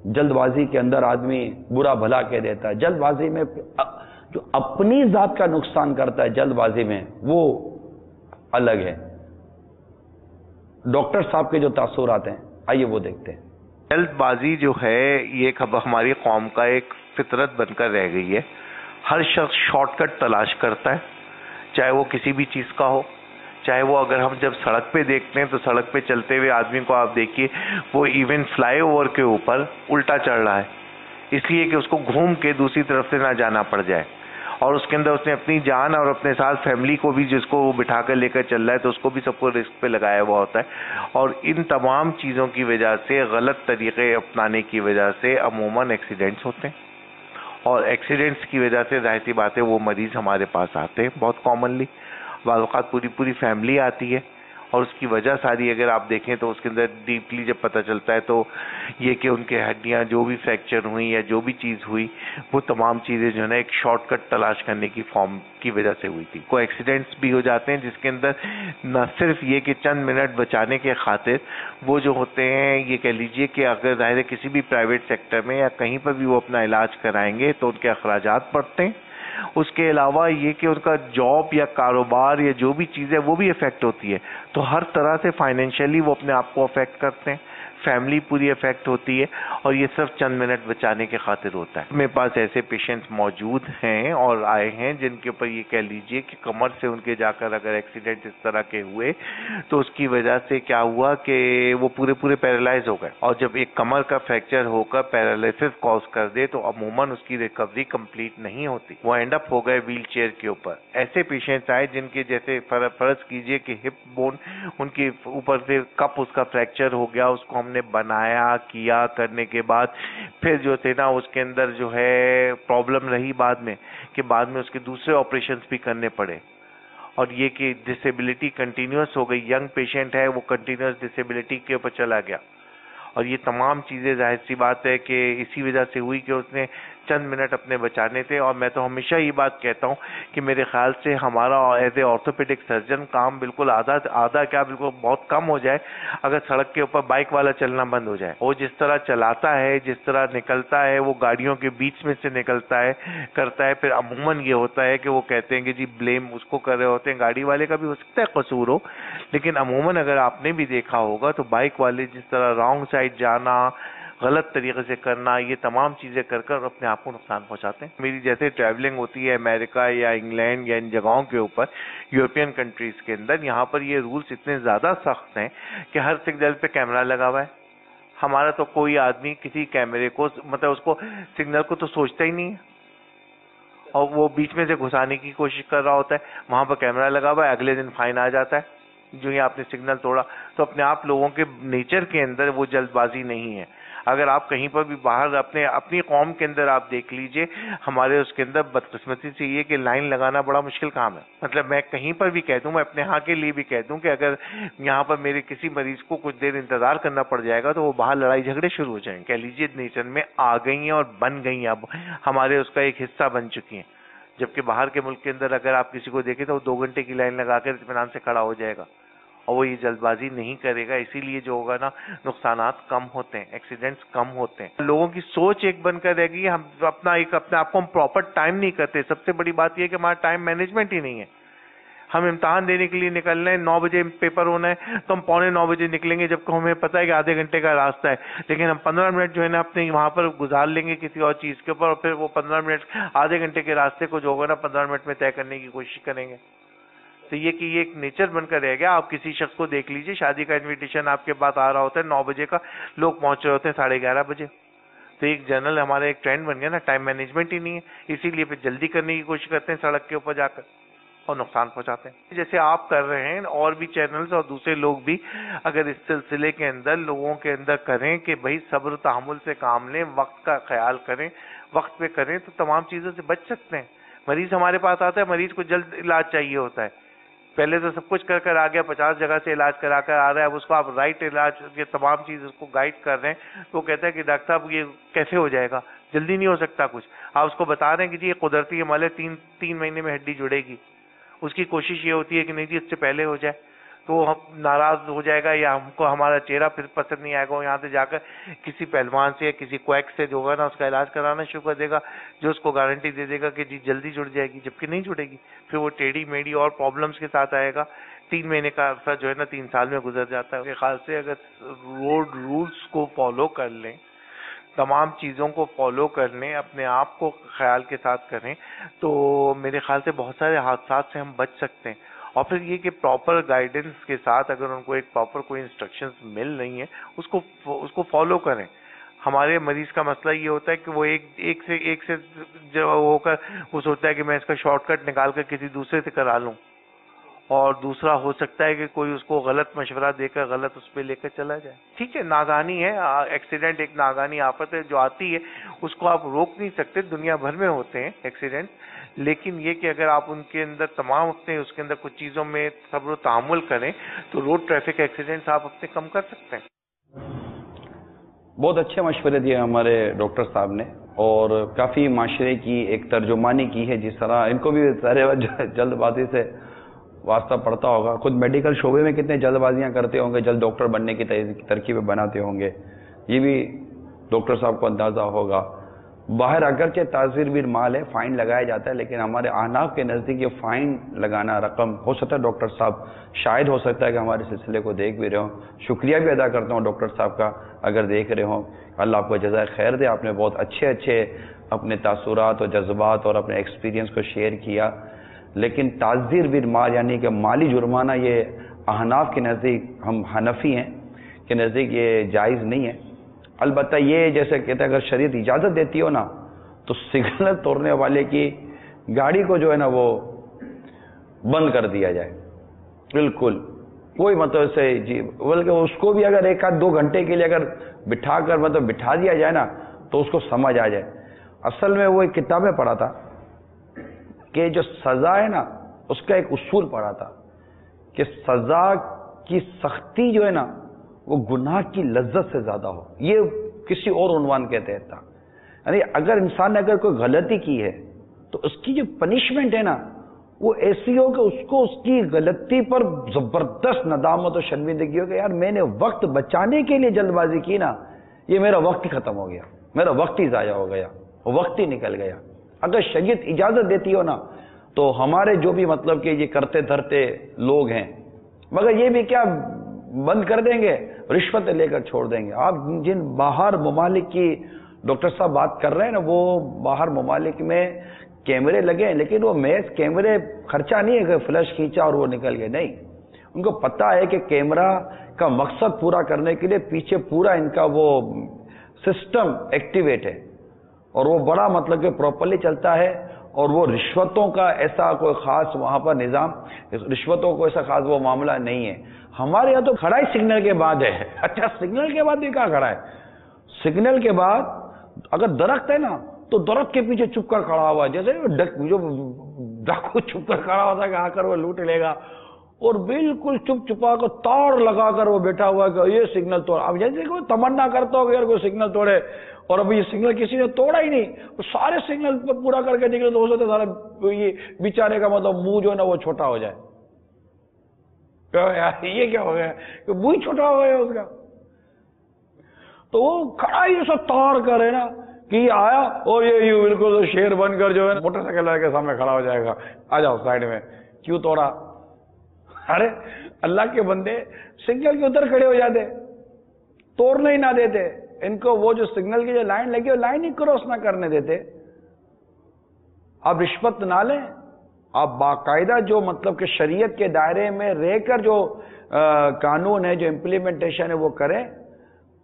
جلد بازی کے اندر آدمی برا بھلا کہہ دیتا ہے. جلد بازی میں جو اپنی ذات کا نقصان کرتا ہے جلد بازی میں وہ الگ ہے. ڈاکٹر صاحب کے جو تاثرات ہیں آئیے وہ دیکھتے ہیں. جلد بازی جو ہے یہ ہماری قوم کا ایک فطرت بن کر رہ گئی ہے. ہر شخص شارٹ کٹ تلاش کرتا ہے, چاہے وہ کسی بھی چیز کا ہو, چاہے وہ اگر ہم جب سڑک پہ دیکھتے ہیں تو سڑک پہ چلتے ہوئے آدمی کو آپ دیکھیے وہ ایون فلائی اوور کے اوپر الٹا چڑھ رہا ہے, اس لیے کہ اس کو گھوم کے دوسری طرف سے نہ جانا پڑ جائے, اور اس کے اندر اس نے اپنی جان اور اپنے ساتھ فیملی کو بھی جس کو وہ بٹھا کر لے کر چل رہا ہے تو اس کو بھی سب کو رسک پہ لگایا ہوا ہوتا ہے. اور ان تمام چیزوں کی وجہ سے, غلط طریقے اپنانے کی وجہ سے عموماً ایکسیڈنٹس ہوتے ہیں, اور ایکسیڈنٹس کی وجہ سے ظاہر سی بات ہے وہ مریض ہمارے پاس آتے ہیں بہت کامنلی. بعض اوقات پوری فیملی آتی ہے, اور اس کی وجہ ساری اگر آپ دیکھیں تو اس کے اندر ڈیپلی جب پتہ چلتا ہے تو یہ کہ ان کے ہڈیاں جو بھی فریکچر ہوئی یا جو بھی چیز ہوئی وہ تمام چیزیں جو ہے نا ایک شارٹ کٹ تلاش کرنے کی فارم کی وجہ سے ہوئی تھی. کوئی ایکسیڈنٹس بھی ہو جاتے ہیں جس کے اندر نہ صرف یہ کہ چند منٹ بچانے کے خاطر وہ جو ہوتے ہیں, یہ کہہ لیجئے کہ اگر ظاہر ہے کسی بھی پرائیویٹ سیکٹر میں یا کہیں پر بھی وہ اپنا علاج کرائیں گے تو ان کے اخراجات پڑتے ہیں. اس کے علاوہ یہ کہ ان کا جاب یا کاروبار یا جو بھی چیز ہے وہ بھی افیکٹ ہوتی ہے, تو ہر طرح سے فائنینشلی وہ اپنے آپ کو افیکٹ کرتے ہیں, فیملی پوری افیکٹ ہوتی ہے, اور یہ صرف چند منٹ بچانے کے خاطر ہوتا ہے. میرے پاس ایسے پیشنٹ موجود ہیں اور آئے ہیں جن کے اوپر یہ کہہ لیجئے کہ کمر سے ان کے جا کر اگر ایکسیڈنٹ اس طرح کے ہوئے تو اس کی وجہ سے کیا ہوا کہ وہ پورے پیرالائز ہو گئے, اور جب ایک کمر کا فریکچر ہو کر پیرالائسس کاز کر دے تو عموماً اس کی ریکوری کمپلیٹ نہیں ہوتی, وہ اینڈ اپ ہو گئے ویل چیئر کے اوپر. ایسے پیشنٹس آئے جن کے جیسے فرض کیجئے کہ ہپ بون ان کے اوپر سے کپ اس کا فریکچر ہو گیا, اس کو ہم نے بنایا کیا, کرنے کے بعد پھر جو تھے نا اس کے اندر جو ہے پرابلم رہی بعد میں کہ بعد میں اس کے دوسرے آپریشنز بھی کرنے پڑے, اور یہ کہ ڈسیبلٹی کنٹینیوس ہو گئی. ینگ پیشنٹ ہے وہ کنٹینیوس ڈسیبلٹی کے اوپر چلا گیا, اور یہ تمام چیزیں ظاہر سی بات ہے کہ اسی وجہ سے ہوئی کہ اس نے چند منٹ اپنے بچانے تھے. اور میں تو ہمیشہ یہ بات کہتا ہوں کہ میرے خیال سے ہمارا ایز اے آرتھوپیڈک سرجن کام بالکل آدھا کیا بالکل بہت کم ہو جائے اگر سڑک کے اوپر بائک والا چلنا بند ہو جائے. وہ جس طرح چلاتا ہے, جس طرح نکلتا ہے, وہ گاڑیوں کے بیچ میں سے نکلتا ہے, کرتا ہے, پھر عموماً یہ ہوتا ہے کہ وہ کہتے ہیں کہ جی بلیم اس کو کر رہے ہوتے ہیں. گاڑی والے کا بھی ہو سکتا ہے قصور ہو, لیکن عموماً اگر آپ نے بھی دیکھا ہوگا تو بائک والے جس طرح رانگ سائڈ جانا, غلط طریقے سے کرنا, یہ تمام چیزیں کر کر اپنے آپ کو نقصان پہنچاتے ہیں. میری جیسے ٹریولنگ ہوتی ہے امریکہ یا انگلینڈ یا ان جگہوں کے اوپر, یورپین کنٹریز کے اندر, یہاں پر یہ رولز اتنے زیادہ سخت ہیں کہ ہر سگنل پہ کیمرہ لگا ہوا ہے. ہمارا تو کوئی آدمی کسی کیمرے کو مطلب اس کو سگنل کو تو سوچتا ہی نہیں ہے, اور وہ بیچ میں سے گھسانے کی کوشش کر رہا ہوتا ہے. وہاں پر کیمرہ لگا ہوا ہے, اگلے دن فائن آ جاتا ہے جو ہی آپ نے سگنل توڑا. تو اپنے آپ لوگوں کے نیچر کے اندر وہ جلد بازی نہیں ہے. اگر آپ کہیں پر بھی باہر اپنی قوم کے اندر آپ دیکھ لیجئے, ہمارے اس کے اندر بدقسمتی سے یہ کہ لائن لگانا بڑا مشکل کام ہے. مطلب میں کہیں پر بھی کہہ دوں, میں اپنے ہاں کے لیے بھی کہہ دوں کہ اگر یہاں پر میرے کسی مریض کو کچھ دیر انتظار کرنا پڑ جائے گا تو وہ باہر لڑائی جھگڑے شروع ہو جائیں گے. کہہ لیجیے نیچر میں آ گئی ہیں اور بن گئی ہیں, اب ہمارے اس کا ایک حصہ بن چکی ہیں. جبکہ باہر کے ملک کے اندر اگر آپ کسی کو دیکھیں تو وہ 2 گھنٹے کی لائن لگا کر اطمینان سے کھڑا ہو جائے گا, اور وہ یہ جلد بازی نہیں کرے گا. اسی لیے جو ہوگا نا, نقصانات کم ہوتے ہیں, ایکسیڈنٹس کم ہوتے ہیں. لوگوں کی سوچ ایک بن کر رہ گئی, ہم اپنے آپ کو ہم پراپر ٹائم نہیں کرتے. سب سے بڑی بات یہ ہے کہ ہمارا ٹائم مینجمنٹ ہی نہیں ہے. ہم امتحان دینے کے لیے نکل رہے ہیں, 9 بجے پیپر ہونا ہے تو ہم 8:45 بجے نکلیں گے, جبکہ ہمیں پتہ ہے کہ آدھے گھنٹے کا راستہ ہے, لیکن ہم 15 منٹ جو ہے نا اپنے وہاں پر گزار لیں گے کسی اور چیز کے اوپر, اور پھر وہ 15 منٹ آدھے گھنٹے کے راستے کو جو ہوگا نا 15 منٹ میں طے کرنے کی کوشش کریں گے. تو یہ کہ یہ ایک نیچر بن کر رہ گیا. آپ کسی شخص کو دیکھ لیجئے, شادی کا انویٹیشن آپ کے پاس آ رہا ہوتا ہے 9 بجے کا, لوگ پہنچ رہے ہوتے ہیں 11:30 بجے. تو ایک جنرل ہمارا ایک ٹرینڈ بن گیا نا, ٹائم مینجمنٹ ہی نہیں ہے. اسی لیے پھر جلدی کرنے کی کوشش کرتے ہیں سڑک کے اوپر جا کر, اور نقصان پہنچاتے ہیں. جیسے آپ کر رہے ہیں, اور بھی چینلز اور دوسرے لوگ بھی اگر اس سلسلے کے اندر لوگوں کے اندر کریں کہ بھائی صبر و تحمل سے کام لیں, وقت کا خیال کریں, وقت پہ کریں, تو تمام چیزوں سے بچ سکتے ہیں. مریض ہمارے پاس آتا ہے, مریض کو جلد علاج چاہیے ہوتا ہے. پہلے تو سب کچھ کر کر آ گیا, 50 جگہ سے علاج کرا کر آ رہا ہے. اب اس کو آپ رائٹ علاج, یہ تمام چیز اس کو گائیڈ کر رہے ہیں, تو وہ کہتا ہے کہ ڈاکٹر صاحب یہ کیسے ہو جائے گا, جلدی نہیں ہو سکتا کچھ. آپ اس کو بتا رہے ہیں کہ جی یہ قدرتی عمل ہے, 3 مہینے میں ہڈی جڑے گی. اس کی کوشش یہ ہوتی ہے کہ نہیں جی اس سے پہلے ہو جائے, تو وہ ناراض ہو جائے گا, یا ہم کو ہمارا چہرہ پھر پسند نہیں آئے گا. یہاں سے جا کر کسی پہلوان سے یا کسی کویک سے جو ہوگا نا اس کا علاج کرانا شروع کر دے گا, جو اس کو گارنٹی دے دے گا کہ جی جلدی جڑ جائے گی, جبکہ نہیں جڑے گی. پھر وہ ٹیڑھی میڑھی اور پرابلمس کے ساتھ آئے گا. 3 مہینے کا عرصہ جو ہے نا 3 سال میں گزر جاتا ہے. میرے خیال سے اگر روڈ رولز کو فالو کر لیں, تمام چیزوں کو فالو کر لیں, اپنے آپ کو خیال کے ساتھ کریں, تو میرے خیال سے بہت سارے حادثات سے ہم بچ سکتے ہیں. اور پھر یہ کہ پراپر گائیڈنس کے ساتھ اگر ان کو ایک پراپر کوئی انسٹرکشنز مل رہی ہیں, اس کو فالو کریں. ہمارے مریض کا مسئلہ یہ ہوتا ہے کہ وہ ایک سے جو ہو کر وہ سوچتا ہے کہ میں اس کا شارٹ کٹ نکال کر کسی دوسرے سے کرا لوں, اور دوسرا ہو سکتا ہے کہ کوئی اس کو غلط مشورہ دے کر غلط اس پہ لے کر چلا جائے. ٹھیک ہے, ناگہانی ہے, ایکسیڈنٹ ایک ناگہانی آفت ہے جو آتی ہے, اس کو آپ روک نہیں سکتے. دنیا بھر میں ہوتے ہیں ایکسیڈنٹ, لیکن یہ کہ اگر آپ ان کے اندر تمام اپنے اس کے اندر کچھ چیزوں میں صبر و تحمل کریں تو روڈ ٹریفک ایکسیڈنٹس آپ اپنے کم کر سکتے ہیں. بہت اچھے مشورے دیے ہمارے ڈاکٹر صاحب نے, اور کافی معاشرے کی ایک ترجمانی کی ہے. جس طرح ان کو بھی جلد بازی سے واسطہ پڑتا ہوگا, خود میڈیکل شعبے میں کتنے جلد بازیاں کرتے ہوں گے, جلد ڈاکٹر بننے کی ترکیبیں بناتے ہوں گے, یہ بھی ڈاکٹر صاحب کو اندازہ ہوگا. باہر اگرچہ تعزیر بھی مال ہے, فائن لگایا جاتا ہے, لیکن ہمارے احناف کے نزدیک یہ فائن لگانا رقم ہو سکتا ہے ڈاکٹر صاحب شاید ہو سکتا ہے کہ ہمارے سلسلے کو دیکھ بھی رہے ہوں. شکریہ بھی ادا کرتا ہوں ڈاکٹر صاحب کا اگر دیکھ رہے ہوں. اللہ آپ کو جزائے خیر دے, آپ نے بہت اچھے اپنے تاثرات اور جذبات اور اپنے ایکسپیرینس کو شیئر کیا. لیکن تعزیر بالمال یعنی کہ مالی جرمانہ, یہ احناف کے نزدیک, ہم حنفی ہیں کے نزدیک یہ جائز نہیں ہے. البتہ یہ جیسے کہتے ہیں اگر شریعت اجازت دیتی ہو نا تو سگنل توڑنے والے کی گاڑی کو جو ہے نا وہ بند کر دیا جائے, بالکل کوئی مطلب سے جی, بلکہ اس کو بھی اگر 1-2 گھنٹے کے لیے اگر بٹھا کر مطلب بٹھا دیا جائے نا تو اس کو سمجھ آ جائے. اصل میں وہ ایک کتاب میں پڑھا تھا کہ جو سزا ہے نا اس کا ایک اصول پڑھا تھا کہ سزا کی سختی جو ہے نا وہ گناہ کی لذت سے زیادہ ہو. یہ کسی اور عنوان کے تحت تھا, یعنی اگر انسان نے اگر کوئی غلطی کی ہے تو اس کی جو پنشمنٹ ہے نا وہ ایسی ہو کہ اس کو اس کی غلطی پر زبردست ندامت و شرمندگی ہو کہ یار میں نے وقت بچانے کے لیے جلد بازی کی نا، یہ میرا وقت ہی ختم ہو گیا، میرا وقت ہی ضائع ہو گیا، وقت ہی نکل گیا۔ اگر شریعت اجازت دیتی ہو نا تو ہمارے جو بھی مطلب کہ یہ کرتے دھرتے لوگ ہیں، مگر یہ بھی کیا بند کر دیں گے، رشوت لے کر چھوڑ دیں گے۔ آپ جن باہر ممالک کی ڈاکٹر صاحب بات کر رہے ہیں نا، وہ باہر ممالک میں کیمرے لگے ہیں، لیکن وہ محض کیمرے خرچہ نہیں ہے کہ فلش کھینچا اور وہ نکل گئے، نہیں، ان کو پتہ ہے کہ کیمرہ کا مقصد پورا کرنے کے لیے پیچھے پورا ان کا وہ سسٹم ایکٹیویٹ ہے اور وہ بڑا مطلب کہ پراپرلی چلتا ہے، اور وہ رشوتوں کا ایسا کوئی خاص وہاں پر نظام، رشوتوں کو ایسا خاص وہ معاملہ نہیں ہے۔ ہمارے یہاں تو کھڑا ہی سگنل کے بعد ہے۔ اچھا سگنل کے بعد بھی کہاں کھڑا ہے؟ سگنل کے بعد اگر درخت ہے نا تو درخت کے پیچھے چھپ کر کھڑا ہوا ہے، جیسے جو ڈاکو چھپ کر کھڑا ہوتا ہے کہ آ کر وہ لوٹ لے گا، اور بالکل چپ چھپا کر تار لگا کر وہ بیٹھا ہوا ہے کہ یہ سگنل توڑا۔ اب جیسے کوئی تمنا کرتا ہو کہ یار کوئی سگنل توڑے، اور ابھی یہ سگنل کسی نے توڑا ہی نہیں، سارے سگنل پورا کر کے نکلے تو ہو سکتا ہے سارا یہ بیچارے کا مطلب منہ جو ہے نا وہ چھوٹا ہو جائے۔ یار یہ کیا ہو گیا کہ منہ ہی چھوٹا ہو گیا اس کا؟ تو وہ کھڑا ہی سب تار کر ہے نا کہ یہ آیا اور یہ بالکل شیر بن کر جو ہے موٹر سائیکل لے کے سامنے کھڑا ہو جائے گا، آ جاؤ سائڈ میں، کیوں توڑا؟ ارے اللہ کے بندے سگنل کے ادھر کھڑے ہو جاتے، توڑنے ہی نہ دیتے، ان کو وہ جو سگنل کی جو لائن لگی وہ لائن ہی کراس نہ کرنے دیتے۔ آپ رشوت نہ لیں، آپ باقاعدہ جو مطلب کہ شریعت کے دائرے میں رہ کر جو قانون ہے، جو امپلیمنٹیشن ہے وہ کریں۔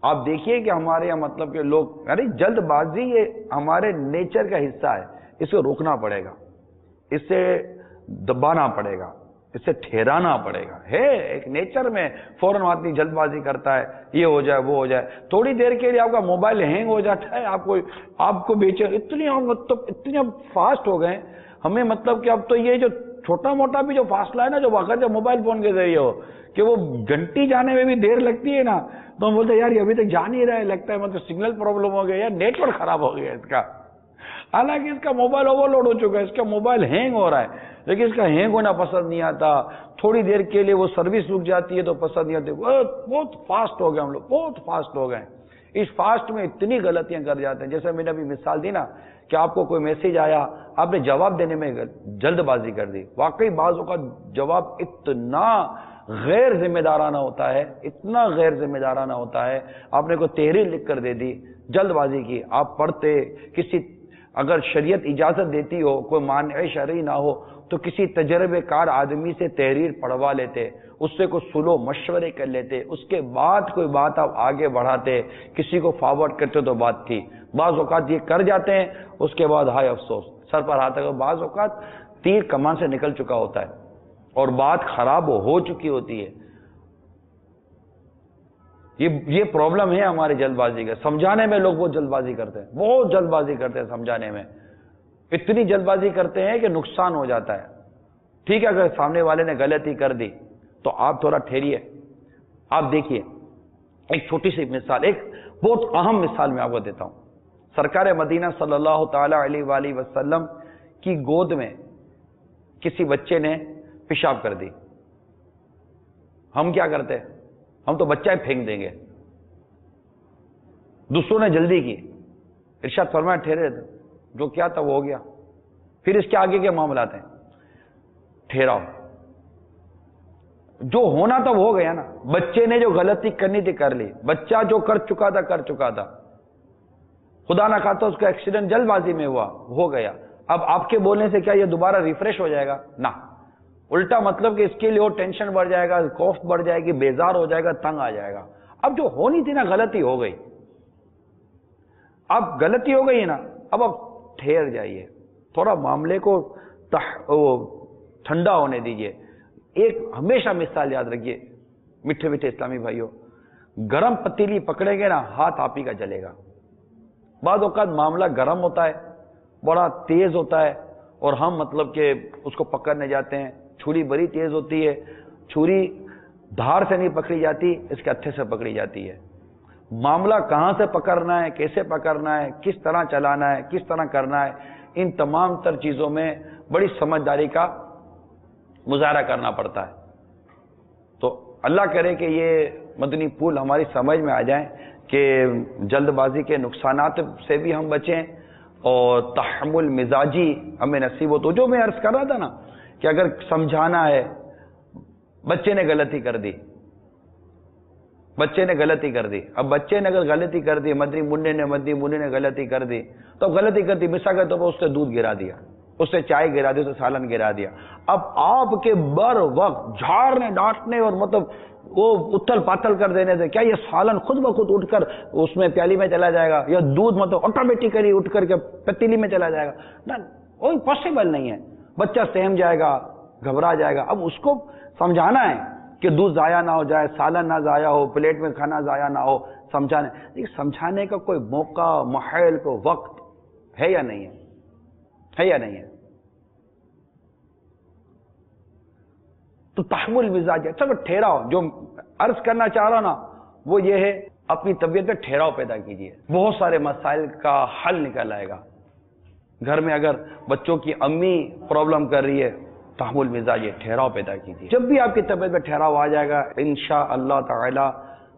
آپ دیکھیے کہ ہمارے یہاں مطلب کہ لوگ، ارے جلد بازی یہ ہمارے نیچر کا حصہ ہے، اس کو روکنا پڑے گا، اس سے دبانا پڑے گا، اس سے ٹھہرانا پڑے گا۔ ہے ایک نیچر میں فوراً آدمی جلد بازی کرتا ہے، یہ ہو جائے وہ ہو جائے، تھوڑی دیر کے لیے آپ کا موبائل ہینگ ہو جاتا ہے، آپ کو بیچے اتنی فاسٹ ہو گئے ہمیں، مطلب کہ اب تو یہ جو چھوٹا موٹا بھی جو فاصلہ ہے نا جو واقعہ جو موبائل فون کے ذریعے ہو کہ وہ گھنٹی جانے میں بھی دیر لگتی ہے نا، تو ہم بولتے ہیں یار یہ ابھی تک جا نہیں رہا ہے، لگتا ہے مطلب سگنل پرابلم ہو گیا یا نیٹ ورک خراب ہو گیا اس کا، حالانکہ اس کا موبائل اوور لوڈ ہو چکا ہے، اس کا موبائل ہینگ ہو رہا ہے، لیکن اس کا ہینگ ہونا پسند نہیں آتا، تھوڑی دیر کے لیے وہ سروس رک جاتی ہے تو پسند نہیں آتی۔ بہت فاسٹ ہو گئے ہم لوگ، بہت فاسٹ ہو گئے، اس فاسٹ میں اتنی غلطیاں کر جاتے ہیں۔ جیسے میں نے ابھی مثال دی نا کہ آپ کو کوئی میسج آیا، آپ نے جواب دینے میں جلد بازی کر دی، واقعی بعض اوقات جواب اتنا غیر ذمہ دارانہ ہوتا ہے، اتنا غیر ذمہ دارانہ ہوتا ہے، آپ نے کوئی تحریر لکھ کر دے دی، جلد بازی کی، آپ پڑھتے، کسی اگر شریعت اجازت دیتی ہو، کوئی مانع شرعی نہ ہو تو کسی تجربے کار آدمی سے تحریر پڑھوا لیتے، اس سے کوئی سلو مشورے کر لیتے، اس کے بعد کوئی بات آپ آگے بڑھاتے، کسی کو فارورڈ کرتے تو بات تھی۔ بعض اوقات یہ کر جاتے ہیں، اس کے بعد ہائے افسوس، سر پر ہاتھ رکھو، بعض اوقات تیر کمان سے نکل چکا ہوتا ہے اور بات خراب ہو چکی ہوتی ہے۔ یہ پرابلم ہے ہمارے جلد بازی کا، سمجھانے میں لوگ بہت جلد بازی کرتے ہیں، بہت جلد بازی کرتے ہیں سمجھانے میں، اتنی جلد بازی کرتے ہیں کہ نقصان ہو جاتا ہے۔ ٹھیک ہے اگر سامنے والے نے غلطی کر دی تو آپ تھوڑا ٹھہریے، آپ دیکھیے، ایک چھوٹی سی مثال، ایک بہت اہم مثال میں آپ کو دیتا ہوں۔ سرکار مدینہ صلی اللہ تعالی علیہ وآلہ وسلم کی گود میں کسی بچے نے پیشاب کر دی، ہم کیا کرتے ہیں؟ ہم تو بچہ ہی پھینک دیں گے۔ دوسروں نے جلدی کی، ارشاد فرمایا ٹھہرے، جو کیا تھا وہ ہو گیا، پھر اس کے آگے کے معاملات ہیں، ٹھہراؤ، جو ہونا تھا وہ ہو گیا نا، بچے نے جو غلطی کرنی تھی کر لی، بچہ جو کر چکا تھا کر چکا تھا، خدا نہ خواستہ اس کا ایکسیڈنٹ جلد بازی میں ہوا، ہو گیا۔ اب آپ کے بولنے سے کیا یہ دوبارہ ریفریش ہو جائے گا؟ نہ، الٹا مطلب کہ اس کے لیے اور ٹینشن بڑھ جائے گا، خوف بڑھ جائے گی، بیزار ہو جائے گا، تنگ آ جائے گا۔ اب جو ہونی تھی نا غلطی ہو گئی، اب غلطی ہو گئی ہے نا، اب ٹھہر جائیے، تھوڑا معاملے کو ٹھنڈا ہونے دیجئے۔ ایک ہمیشہ مثال یاد رکھیے میٹھے میٹھے اسلامی بھائیوں، گرم پتیلی پکڑیں گے نا ہاتھ آپ ہی کا جلے گا۔ بعض اوقات معاملہ گرم ہوتا ہے، بڑا تیز ہوتا ہے، اور ہم مطلب کہ اس کو پکڑنے جاتے ہیں، چھری بڑی تیز ہوتی ہے، چھری دھار سے نہیں پکڑی جاتی، اس کے ہتھے سے پکڑی جاتی ہے۔ معاملہ کہاں سے پکڑنا ہے، کیسے پکڑنا ہے، کس طرح چلانا ہے، کس طرح کرنا ہے، ان تمام تر چیزوں میں بڑی سمجھداری کا مظاہرہ کرنا پڑتا ہے. تو اللہ کرے کہ یہ مدنی پھول ہماری سمجھ میں آ جائیں کہ جلد بازی کے نقصانات سے بھی ہم بچیں اور تحمل مزاجی ہمیں نصیب ہو. تو جو میں عرض کر رہا تھا نا کہ اگر سمجھانا ہے، بچے نے غلطی کر دی، بچے نے غلطی کر دی، اب بچے نے اگر غلطی کر دی، مدنی منی نے غلطی کر دی، تو غلطی کر دی، مثال کے طور پر اس سے دودھ گرا دیا، اس سے چائے گرا دی، اس سے سالن گرا دیا. اب آپ کے بر وقت جھاڑنے ڈانٹنے اور مطلب وہ اتل پاتل کر دینے سے کیا یہ سالن خود بخود اٹھ کر اس میں پیالی میں چلا جائے گا، یا دودھ مطلب آٹومیٹیکلی اٹھ کر کے پتیلی میں چلا جائے گا؟ نہ، وہ پاسبل نہیں ہے. بچہ سہم جائے گا، گھبرا جائے گا. اب اس کو سمجھانا ہے کہ دودھ ضائع نہ ہو جائے، سالن نہ ضائع ہو، پلیٹ میں کھانا ضائع نہ ہو. سمجھانے کا کوئی موقع، محل، کوئی وقت ہے یا نہیں ہے یا نہیں ہے؟ تو تحمل مزاج ہے. چلو ٹھہراؤ، جو عرض کرنا چاہ رہا نا وہ یہ ہے، اپنی طبیعت میں ٹھہراؤ پیدا کیجئے. بہت سارے مسائل کا حل نکل آئے گا. گھر میں اگر بچوں کی امی پرابلم کر رہی ہے، تحمل مزاج، ٹھہراؤ پیدا کیجیے. جب بھی آپ کی طبیعت میں ٹھہراؤ آ جائے گا انشاءاللہ تعالی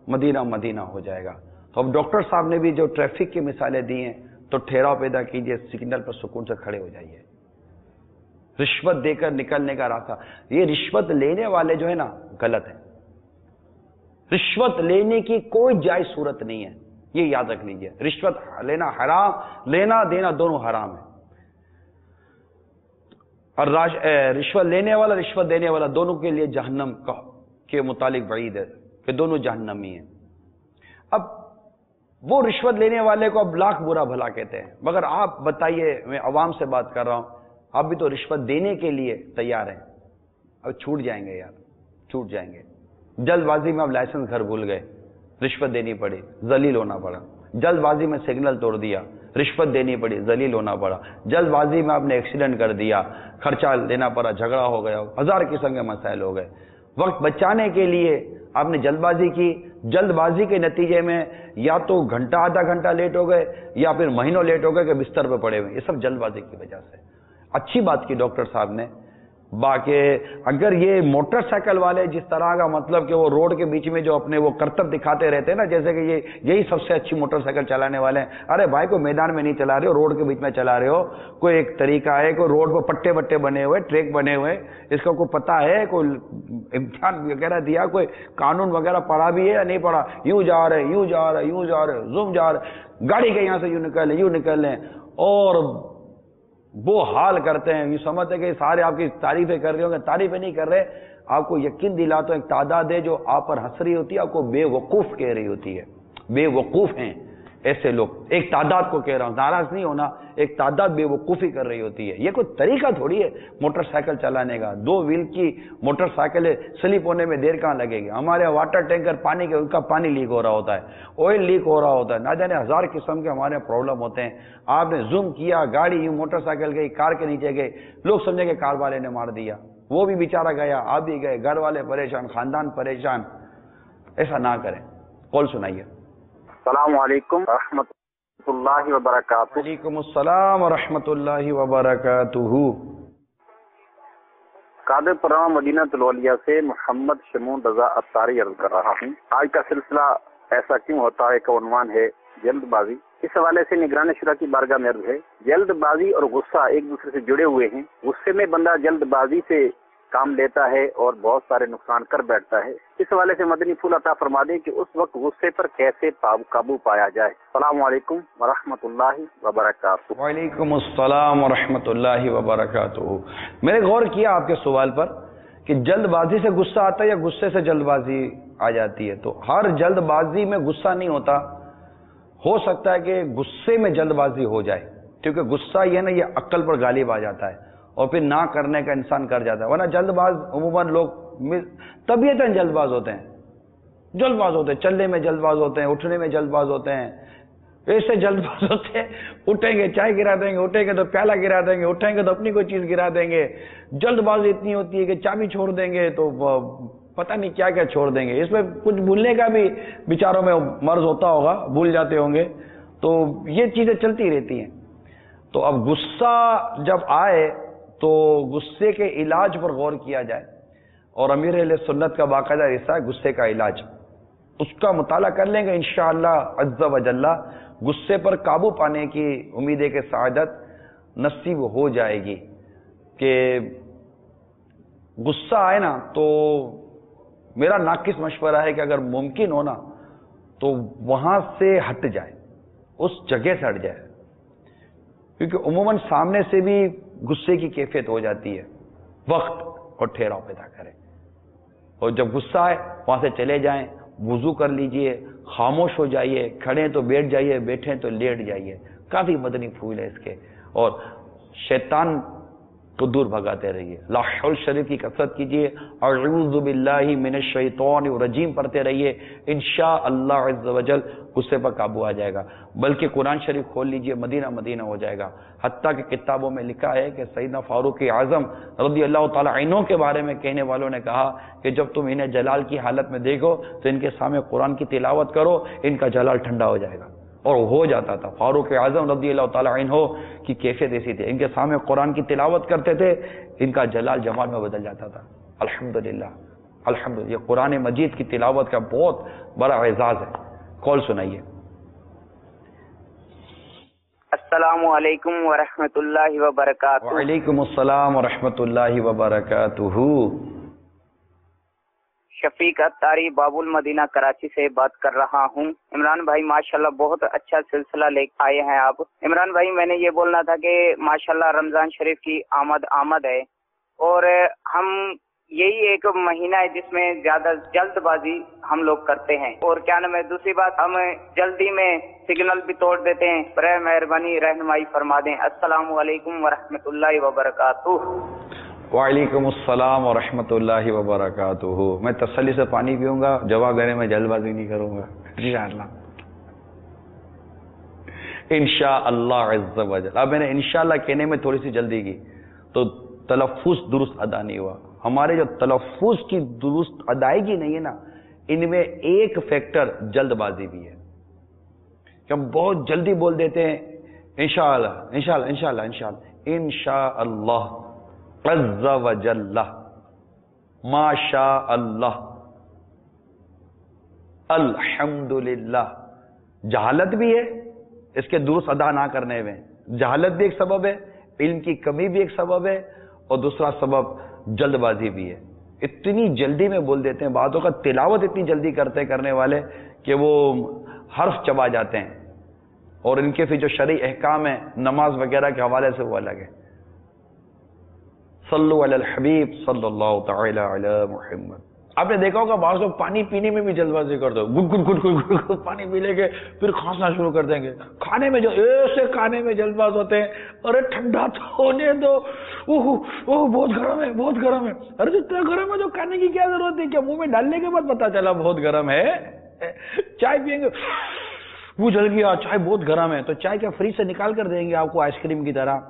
مدینہ مدینہ ہو جائے گا. تو اب ڈاکٹر صاحب نے بھی جو ٹریفک کی مثالیں دی ہیں، تو ٹھہراؤ پیدا کیجیے، سگنل پر سکون سے کھڑے ہو جائیے. رشوت دے کر نکلنے کا راستہ، یہ رشوت لینے والے جو ہے نا غلط ہے. رشوت لینے کی کوئی جائز صورت نہیں ہے، یہ یاد رکھ لیجیے. رشوت لینا حرام، لینا دینا دونوں حرام ہے. اور رشوت لینے والا، رشوت دینے والا دونوں کے لیے جہنم کے متعلق وعید ہے کہ دونوں جہنمی ہیں. اب وہ رشوت لینے والے کو اب لاکھ برا بھلا کہتے ہیں، مگر آپ بتائیے، میں عوام سے بات کر رہا ہوں، آپ بھی تو رشوت دینے کے لیے تیار ہیں. اب چھوٹ جائیں گے یار، چھوٹ جائیں گے. جلد بازی میں اب لائسنس گھر بھول گئے، رشوت دینی پڑی، ذلیل ہونا پڑا. جلد بازی میں سگنل توڑ دیا، رشوت دینی پڑی، ذلیل ہونا پڑا. جلد بازی میں آپ نے ایکسیڈنٹ کر دیا، خرچہ دینا پڑا، جھگڑا ہو گیا، ہزار قسم کے مسائل ہو گئے. وقت بچانے کے لیے آپ نے جلد بازی کی، جلد بازی کے نتیجے میں یا تو گھنٹہ آدھا گھنٹہ لیٹ ہو گئے یا پھر مہینوں لیٹ ہو گئے کہ بستر پہ پڑے ہوئے. یہ سب جلد بازی کی وجہ سے. اچھی بات کی ڈاکٹر صاحب نے، باقی اگر یہ موٹر سائیکل والے جس طرح کا مطلب کہ وہ روڈ کے بیچ میں جو اپنے وہ کرتب دکھاتے رہتے ہیں نا، جیسے کہ یہی سب سے اچھی موٹر سائیکل چلانے والے ہیں. ارے بھائی، کوئی میدان میں نہیں چلا رہے ہو، روڈ کے بیچ میں چلا رہے ہو. کوئی ایک طریقہ ہے، کوئی روڈ پر پٹے بٹے بنے ہوئے، ٹریک بنے ہوئے، اس کا کوئی پتہ ہے؟ کوئی امتحان وغیرہ دیا، کوئی قانون وغیرہ پڑھا بھی ہے یا نہیں پڑھا؟ یوں جا رہے، یوں جا رہے، یوں جا رہے، زوم جا رہے، گاڑی کے یہاں سے یوں نکل لیں اور وہ حال کرتے ہیں. یہ سمجھتے ہیں کہ سارے آپ کی تعریفیں کر رہے ہوں گے. تعریفیں نہیں کر رہے، آپ کو یقین دلاتا ہوں ایک تعداد ہے جو آپ پر ہنس رہی ہوتی ہے، آپ کو بے وقوف کہہ رہی ہوتی ہے. بے وقوف ہیں ایسے لوگ. ایک تعداد کو کہہ رہا ہوں، ناراض نہیں ہونا. ایک تعداد بے وقوفی کر رہی ہوتی ہے. یہ کوئی طریقہ تھوڑی ہے موٹر سائیکل چلانے کا. 2 ویل کی موٹر سائیکل سلپ ہونے میں دیر کہاں لگے گی؟ ہمارے واٹر ٹینکر پانی کے، ان کا پانی لیک ہو رہا ہوتا ہے، آئل لیک ہو رہا ہوتا ہے، نہ جانے ہزار قسم کے ہمارے پرابلم ہوتے ہیں. آپ نے زوم کیا، گاڑی یوں موٹر سائیکل گئی، کار کے نیچے گئے، لوگ سمجھے کہ کار والے نے مار دیا. وہ بھی بیچارہ گیا، آپ بھی گئے، گھر والے پریشان، خاندان پریشان. ایسا نہ کریں. کال سنائیے. السلام علیکم ورحمۃ اللہ وبرکاتہ. وعلیکم السلام ورحمۃ اللہ وبرکاتہ. قادر پروان مدینہ تلولیہ سے محمد شمون رضا اتاری عرض کر رہا ہوں. آج کا سلسلہ ایسا کیوں ہوتا ہے کا عنوان ہے جلد بازی. اس حوالے سے نگران شورا کی بارگاہ میں عرض ہے، جلد بازی اور غصہ ایک دوسرے سے جڑے ہوئے ہیں. غصے میں بندہ جلد بازی سے کام لیتا ہے اور بہت سارے نقصان کر بیٹھتا ہے. اس حوالے سے مدنی پھول عطا فرما دیں کہ اس وقت غصے پر کیسے قابو پایا جائے. السلام علیکم ورحمۃ اللہ وبرکاتہ. وعلیکم السلام ورحمۃ اللہ وبرکاتہ. میں نے غور کیا آپ کے سوال پر کہ جلد بازی سے غصہ آتا ہے یا غصے سے جلد بازی آ جاتی ہے. تو ہر جلد بازی میں غصہ نہیں ہوتا. ہو سکتا ہے کہ غصے میں جلد بازی ہو جائے، کیونکہ غصہ یہ نا، یہ عقل پر غالب آ جاتا ہے اور پھر نہ کرنے کا انسان کر جاتا ہے. ورنہ جلد باز عموماً لوگ طبیعتاً جلد باز ہوتے ہیں، جلد باز ہوتے ہیں، چلنے میں جلد باز ہوتے ہیں، اٹھنے میں جلد باز ہوتے ہیں. ایسے جلد باز ہوتے ہیں، اٹھیں گے چائے گرا دیں گے، اٹھیں گے تو پیالہ گرا دیں گے، اٹھیں گے تو اپنی کوئی چیز گرا دیں گے. جلد بازی اتنی ہوتی ہے کہ چابی چھوڑ دیں گے تو پتہ نہیں کیا کیا چھوڑ دیں گے. اس میں کچھ بھولنے کا بھی بیچاروں میں مرض ہوتا ہوگا, بھول جاتے ہوں گے. تو یہ چیزیں چلتی رہتی ہیں. تو اب غصہ جب آئے تو غصے کے علاج پر غور کیا جائے, اور امیر اہل سنت کا باقاعدہ حصہ ہے غصے کا علاج. اس کا مطالعہ کر لیں گے انشاءاللہ عز و جل, غصے پر قابو پانے کی امید ہے کہ سعادت نصیب ہو جائے گی. کہ غصہ آئے نا تو میرا ناقص مشورہ ہے کہ اگر ممکن ہو نا تو وہاں سے ہٹ جائے, اس جگہ سے ہٹ جائے, کیونکہ عموماً سامنے سے بھی غصے کی کیفیت ہو جاتی ہے. وقت اور ٹھہراؤ پیدا کریں, اور جب غصہ آئے وہاں سے چلے جائیں, وضو کر لیجئے, خاموش ہو جائیے, کھڑے تو بیٹھ جائیے, بیٹھیں تو لیٹ جائیے. کافی مدنی پھول ہے اس کے. اور شیطان کو دور بھگاتے رہیے, لا حول شریف کی کثرت کیجیے, اعوذ باللہ من الشیطان الرجیم پڑھتے رہیے. انشاءاللہ عز و جل غصے پر قابو آ جائے گا. بلکہ قرآن شریف کھول لیجئے, مدینہ مدینہ ہو جائے گا. حتیٰ کہ کتابوں میں لکھا ہے کہ سیدنا فاروق اعظم رضی اللہ تعالی عنہ کے بارے میں کہنے والوں نے کہا کہ جب تم انہیں جلال کی حالت میں دیکھو تو ان کے سامنے قرآن کی تلاوت کرو, ان کا جلال ٹھنڈا ہو جائے گا. اور ہو جاتا تھا. فاروق اعظم رضی اللہ تعالی عنہ کی کیفیت ایسی تھی, ان کے سامنے قرآن کی تلاوت کرتے تھے, ان کا جلال جمال میں بدل جاتا تھا. الحمدللہ الحمدللہ. یہ قرآن مجید کی تلاوت کا بہت بڑا اعزاز ہے. کال سنائیے. السلام علیکم ورحمۃ اللہ وبرکاتہ. وعلیکم السلام ورحمۃ اللہ وبرکاتہ. شفیق اتاری باب المدینہ کراچی سے بات کر رہا ہوں. عمران بھائی ماشاءاللہ بہت اچھا سلسلہ لے آئے ہیں آپ. عمران بھائی میں نے یہ بولنا تھا کہ ماشاءاللہ رمضان شریف کی آمد ہے, اور ہم یہی ایک مہینہ ہے جس میں زیادہ جلد بازی ہم لوگ کرتے ہیں, اور کیا نام ہے دوسری بات ہم جلدی میں سگنل بھی توڑ دیتے ہیں. برائے مہربانی رہنمائی فرما دیں. السلام علیکم ورحمۃ اللہ وبرکاتہ. وعلیکم السلام ورحمۃ اللہ وبرکاتہ. میں تسلی سے پانی پیوں گا, جواب دینے میں جلد بازی نہیں کروں گا انشاءاللہ. انشاءاللہ عز و جل. اب میں نے انشاءاللہ کہنے میں تھوڑی سی جلدی کی تو تلفظ درست ادا نہیں ہوا. ہمارے جو تلفظ کی درست ادائیگی نہیں ہے نا, ان میں ایک فیکٹر جلد بازی بھی ہے کہ ہم بہت جلدی بول دیتے ہیں انشاءاللہ انشاءاللہ انشاءاللہ انشاءاللہ انشاءاللہ عز و جل ما شاء اللہ الحمدللہ. جہالت بھی ہے اس کے درست ادا نہ کرنے میں, جہالت بھی ایک سبب ہے, علم کی کمی بھی ایک سبب ہے, اور دوسرا سبب جلد بازی بھی ہے. اتنی جلدی میں بول دیتے ہیں باتوں کا, تلاوت اتنی جلدی کرنے والے کہ وہ حرف چبا جاتے ہیں, اور ان کے پھر جو شرعی احکام ہیں نماز وغیرہ کے حوالے سے وہ الگ ہے. صلو علی الحبیب صلی اللہ تعالی علی محمد. آپ نے دیکھا ہوگا بعض لوگ پانی پینے میں بھی جلد بازی کرتے ہو, گٹ گٹ گٹ گٹ پانی پی لیں گے پھر کھانسنا شروع کر دیں گے. کھانے میں جو ایسے کھانے میں جلد باز ہوتے ہیں, ارے ٹھنڈا تو ہونے دو, اوہ بہت گرم ہے بہت گرم ہے. ارے اتنا گرم ہے تو کھانے کی کیا ضرورت ہے, کیا منہ میں ڈالنے کے بعد پتا چلا بہت گرم ہے. چائے پیئیں گے وہ جل گیا, چائے بہت گرم ہے, تو چائے کیا فریج سے نکال کر دیں گے آپ کو آئس کریم کی طرح.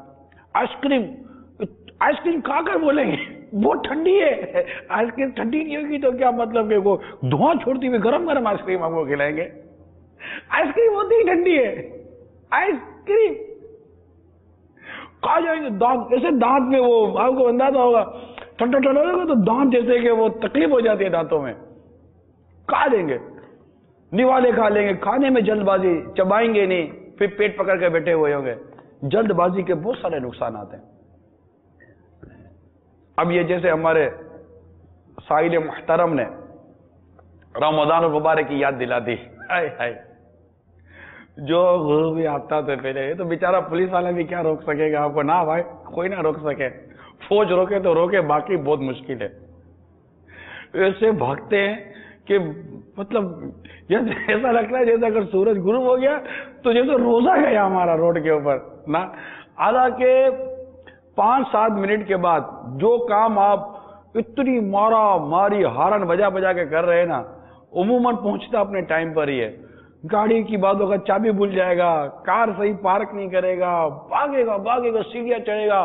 آئس کریم کھا کر بولیں گے بہت ٹھنڈی ہے. آئس کریم ٹھنڈی نہیں ہوگی تو کیا مطلب کہ وہ دھواں چھوڑتی ہوئی گرم گرم آئس کریم آپ کو کھلائیں گے. آئس کریم ہوتی ہی ٹھنڈی ہے. آئس کریم کھا جائیں گے, دانت ایسے دانت میں وہ آپ کو اندازہ ہوگا ٹھنڈا ٹھنڈا ہوگا تو دانت جیسے کہ وہ تکلیف ہو جاتی ہے دانتوں میں. کھا دیں گے, نوالے کھا لیں گے. کھانے میں جلد بازی, چبائیں گے نہیں, پھر پیٹ پکڑ کے بیٹھے ہوئے ہوں گے. جلد بازی کے بہت سارے نقصانات ہیں. اب یہ جیسے ہمارے سائل محترم نے رمضان المبارک کی یاد دلا دی, جو غروبی آفتاب سے پہلے, تو بیچارہ پولیس والا بھی کیا روک سکے گا آپ کو؟ نہ بھائی, کوئی نہ روک سکے. فوج روکے تو روکے, باقی بہت مشکل ہے. ایسے بھاگتے ہیں کہ مطلب ایسا لگتا ہے جیسے اگر سورج غروب ہو گیا تو جیسے روزہ گیا ہمارا روڈ کے اوپر نا. حالانکہ 5-7 منٹ کے بعد جو کام آپ اتنی مارا ماری ہارن بجا بجا کے کر رہے ہیں نا, عموماً پہنچتا اپنے ٹائم پر ہی ہے. گاڑی کی باتوں کا چابی بھول جائے گا, کار صحیح پارک نہیں کرے گا, بھاگے گا سیڑھیاں چڑھے گا,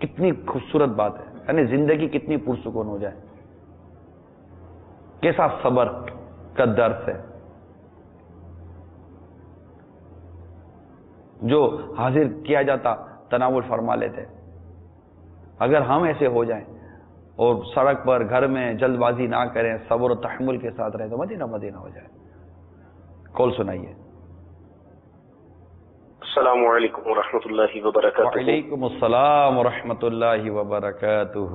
کتنی خوبصورت بات ہے، یعنی زندگی کتنی پرسکون ہو جائے، کیسا صبر کا درس ہے جو حاضر کیا جاتا تناول فرما لیتے۔ اگر ہم ایسے ہو جائیں اور سڑک پر گھر میں جلد بازی نہ کریں، صبر و تحمل کے ساتھ رہیں تو مدینہ مدینہ ہو جائے۔ کال سنائیے۔ السلام علیکم ورحمۃ اللہ وبرکاتہ۔ وعلیکم السلام ورحمۃ اللہ وبرکاتہ۔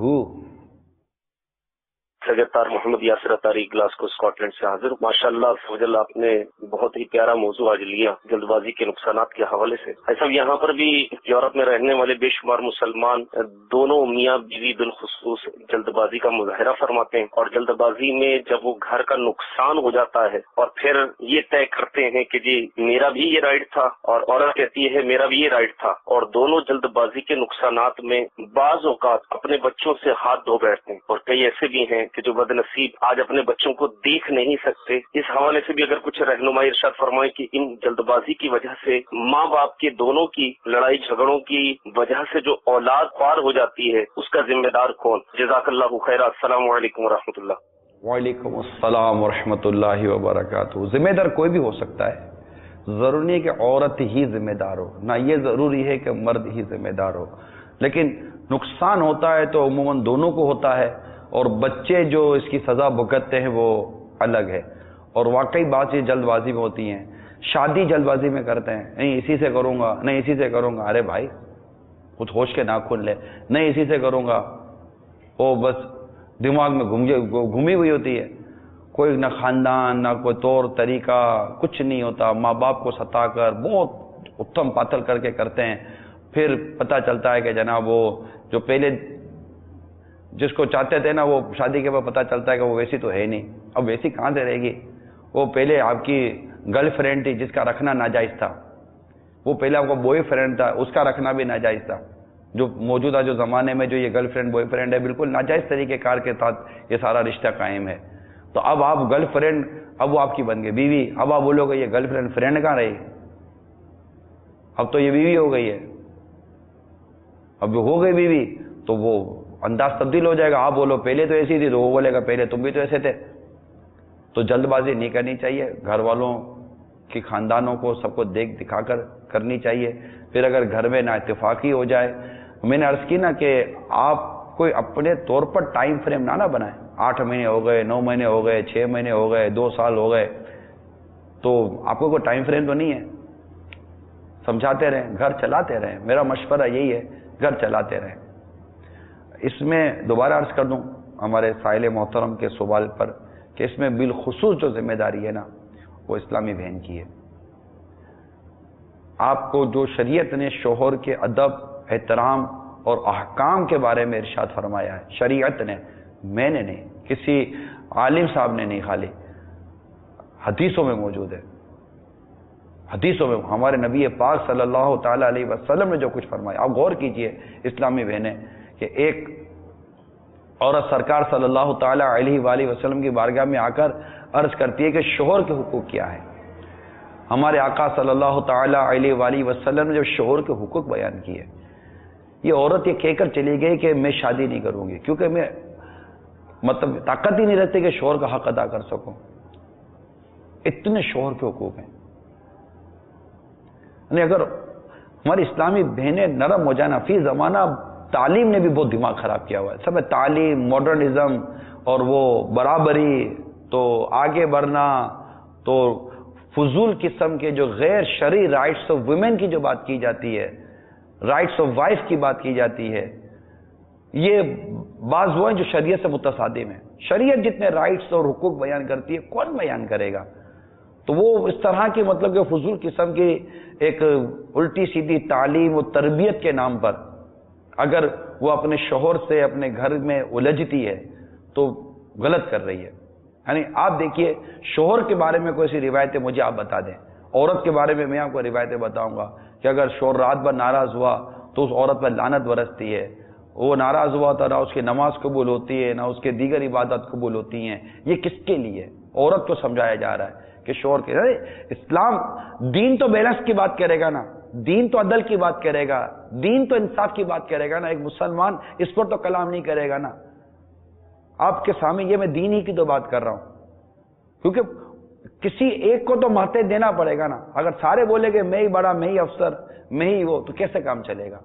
سگتار محمد یاسر اتاری گلاسکو اسکاٹ لینڈ سے حاضر۔ ماشاءاللہ فضل آپ نے بہت ہی پیارا موضوع آج لیا جلد بازی کے نقصانات کے حوالے سے۔ ایسا یہاں پر بھی یورپ میں رہنے والے بے شمار مسلمان دونوں میاں بیوی بالخصوص جلد بازی کا مظاہرہ فرماتے ہیں، اور جلد بازی میں جب وہ گھر کا نقصان ہو جاتا ہے اور پھر یہ طے کرتے ہیں کہ جی میرا بھی یہ رائٹ تھا، اور عورت کہتی ہے میرا بھی یہ رائٹ تھا، اور دونوں جلد بازی کے نقصانات میں بعض اوقات اپنے بچوں سے ہاتھ دھو بیٹھتے ہیں، اور کئی ایسے بھی ہیں کہ جو بد نصیب آج اپنے بچوں کو دیکھ نہیں سکتے۔ اس حوالے سے بھی اگر کچھ رہنمائی ارشاد فرمائیں کہ ان جلد بازی کی وجہ سے ماں باپ کے دونوں کی لڑائی جھگڑوں کی وجہ سے جو اولاد خوار ہو جاتی ہے اس کا ذمہ دار کون؟ جزاک اللہ خیر۔ السلام علیکم ورحمۃ اللہ۔ وعلیکم السلام ورحمۃ اللہ وبرکاتہ۔ ذمہ دار کوئی بھی ہو سکتا ہے، ضروری نہیں کہ عورت ہی ذمہ دار ہو، نہ یہ ضروری ہے کہ مرد ہی ذمہ دار ہو، لیکن نقصان ہوتا ہے تو عموماً دونوں کو ہوتا ہے، اور بچے جو اس کی سزا بھگتتے ہیں وہ الگ ہے۔ اور واقعی بات یہ جلد بازی میں ہوتی ہیں، شادی جلد بازی میں کرتے ہیں، نہیں اسی سے کروں گا، نہیں اسی سے کروں گا۔ ارے بھائی کچھ ہوش کے ناخن لے، نہیں اسی سے کروں گا، وہ بس دماغ میں گھومی ہوئی ہوتی ہے، کوئی نہ خاندان نہ کوئی طور طریقہ کچھ نہیں ہوتا، ماں باپ کو ستا کر بہت اتم پاتل کر کے کرتے ہیں، پھر پتہ چلتا ہے کہ جناب وہ جو پہلے جس کو چاہتے تھے نا وہ شادی کے بعد پتہ چلتا ہے کہ وہ ویسی تو ہے نہیں، اب ویسی کہاں سے رہے گی، وہ پہلے آپ کی گرل فرینڈ تھی جس کا رکھنا ناجائز تھا، وہ پہلے آپ کا بوائے فرینڈ تھا اس کا رکھنا بھی ناجائز تھا، جو موجودہ جو زمانے میں جو یہ گرل فرینڈ بوائے فرینڈ ہے بالکل ناجائز طریقہ کار کے ساتھ یہ سارا رشتہ قائم ہے۔ تو اب آپ گرل فرینڈ، اب وہ آپ کی بن گئی بیوی، اب آپ بولو گے یہ گرل فرینڈ فرینڈ کہاں رہی، اب تو یہ بیوی ہو گئی ہے، اب ہو گئی بیوی تو وہ انداز تبدیل ہو جائے گا، آپ بولو پہلے تو ایسی تھی تو وہ بولے گا پہلے تم بھی تو ایسے تھے۔ تو جلد بازی نہیں کرنی چاہیے، گھر والوں کی خاندانوں کو سب کو دیکھ دکھا کر کرنی چاہیے۔ پھر اگر گھر میں نا اتفاقی ہو جائے، میں نے عرض کی نا کہ آپ کوئی اپنے طور پر ٹائم فریم نہ بنائیں، 8 مہینے ہو گئے، 9 مہینے ہو گئے، 6 مہینے ہو گئے، 2 سال ہو گئے، تو آپ کو کوئی ٹائم فریم تو نہیں ہے، سمجھاتے رہیں، گھر چلاتے رہیں، میرا مشورہ یہی ہے گھر چلاتے رہیں۔ اس میں دوبارہ عرض کر دوں ہمارے سائل محترم کے سوال پر کہ اس میں بالخصوص جو ذمہ داری ہے نا وہ اسلامی بہن کی ہے۔ آپ کو جو شریعت نے شوہر کے ادب، احترام اور احکام کے بارے میں ارشاد فرمایا ہے، شریعت نے، میں نے نہیں، کسی عالم صاحب نے نہیں، خالی حدیثوں میں موجود ہے، حدیثوں میں ہمارے نبی پاک صلی اللہ تعالی علیہ وسلم نے جو کچھ فرمایا۔ آپ غور کیجئے اسلامی بہنیں کہ ایک عورت سرکار صلی اللہ تعالی علیہ وآلہ وسلم کی بارگاہ میں آ کر عرض کرتی ہے کہ شوہر کے حقوق کیا ہے۔ ہمارے آقا صلی اللہ تعالی علیہ وآلہ وسلم نے جو شوہر کے حقوق بیان کیے، یہ عورت یہ کہہ کر چلی گئی کہ میں شادی نہیں کروں گی کیونکہ میں مطلب طاقت ہی نہیں رہتی کہ شوہر کا حق ادا کر سکوں۔ اتنے شوہر کے حقوق ہیں، یعنی اگر ہماری اسلامی بہنیں نرم ہو جانا، فی زمانہ تعلیم نے بھی بہت دماغ خراب کیا ہوا ہے، سب تعلیم، ماڈرنزم اور وہ برابری، تو آگے بڑھنا، تو فضول قسم کے جو غیر شرعی رائٹس آف ویمن کی جو بات کی جاتی ہے، رائٹس آف وائف کی بات کی جاتی ہے، یہ بعض وہ ہیں جو شریعت سے متصادم ہیں۔ شریعت جتنے رائٹس اور حقوق بیان کرتی ہے کون بیان کرے گا؟ تو وہ اس طرح کی مطلب کہ فضول قسم کی ایک الٹی سیدھی تعلیم و تربیت کے نام پر اگر وہ اپنے شوہر سے اپنے گھر میں الجھتی ہے تو غلط کر رہی ہے۔ یعنی آپ دیکھیے، شوہر کے بارے میں کوئی سی روایتیں مجھے آپ بتا دیں، عورت کے بارے میں آپ کو روایتیں بتاؤں گا کہ اگر شوہر رات بھر ناراض ہوا تو اس عورت پر لعنت برستی ہے، وہ ناراض ہوا تو نہ اس کی نماز قبول ہوتی ہے، نہ اس کے دیگر عبادت قبول ہوتی ہیں۔ یہ کس کے لیے؟ عورت کو سمجھایا جا رہا ہے کہ شوہر کے، اسلام دین تو بیلنس کی بات کرے گا نا، دین تو عدل کی بات کرے گا, دین تو انصاف کی بات کرے گا نا. ایک مسلمان اس پر تو کلام نہیں کرے گا نا. آپ کے سامنے یہ میں دین ہی کی تو بات کر رہا ہوں, کیونکہ کسی ایک کو تو ماتے دینا پڑے گا نا. اگر سارے بولے کہ میں ہی بڑا, میں ہی افسر, میں ہی وہ, تو کیسے کام چلے گا؟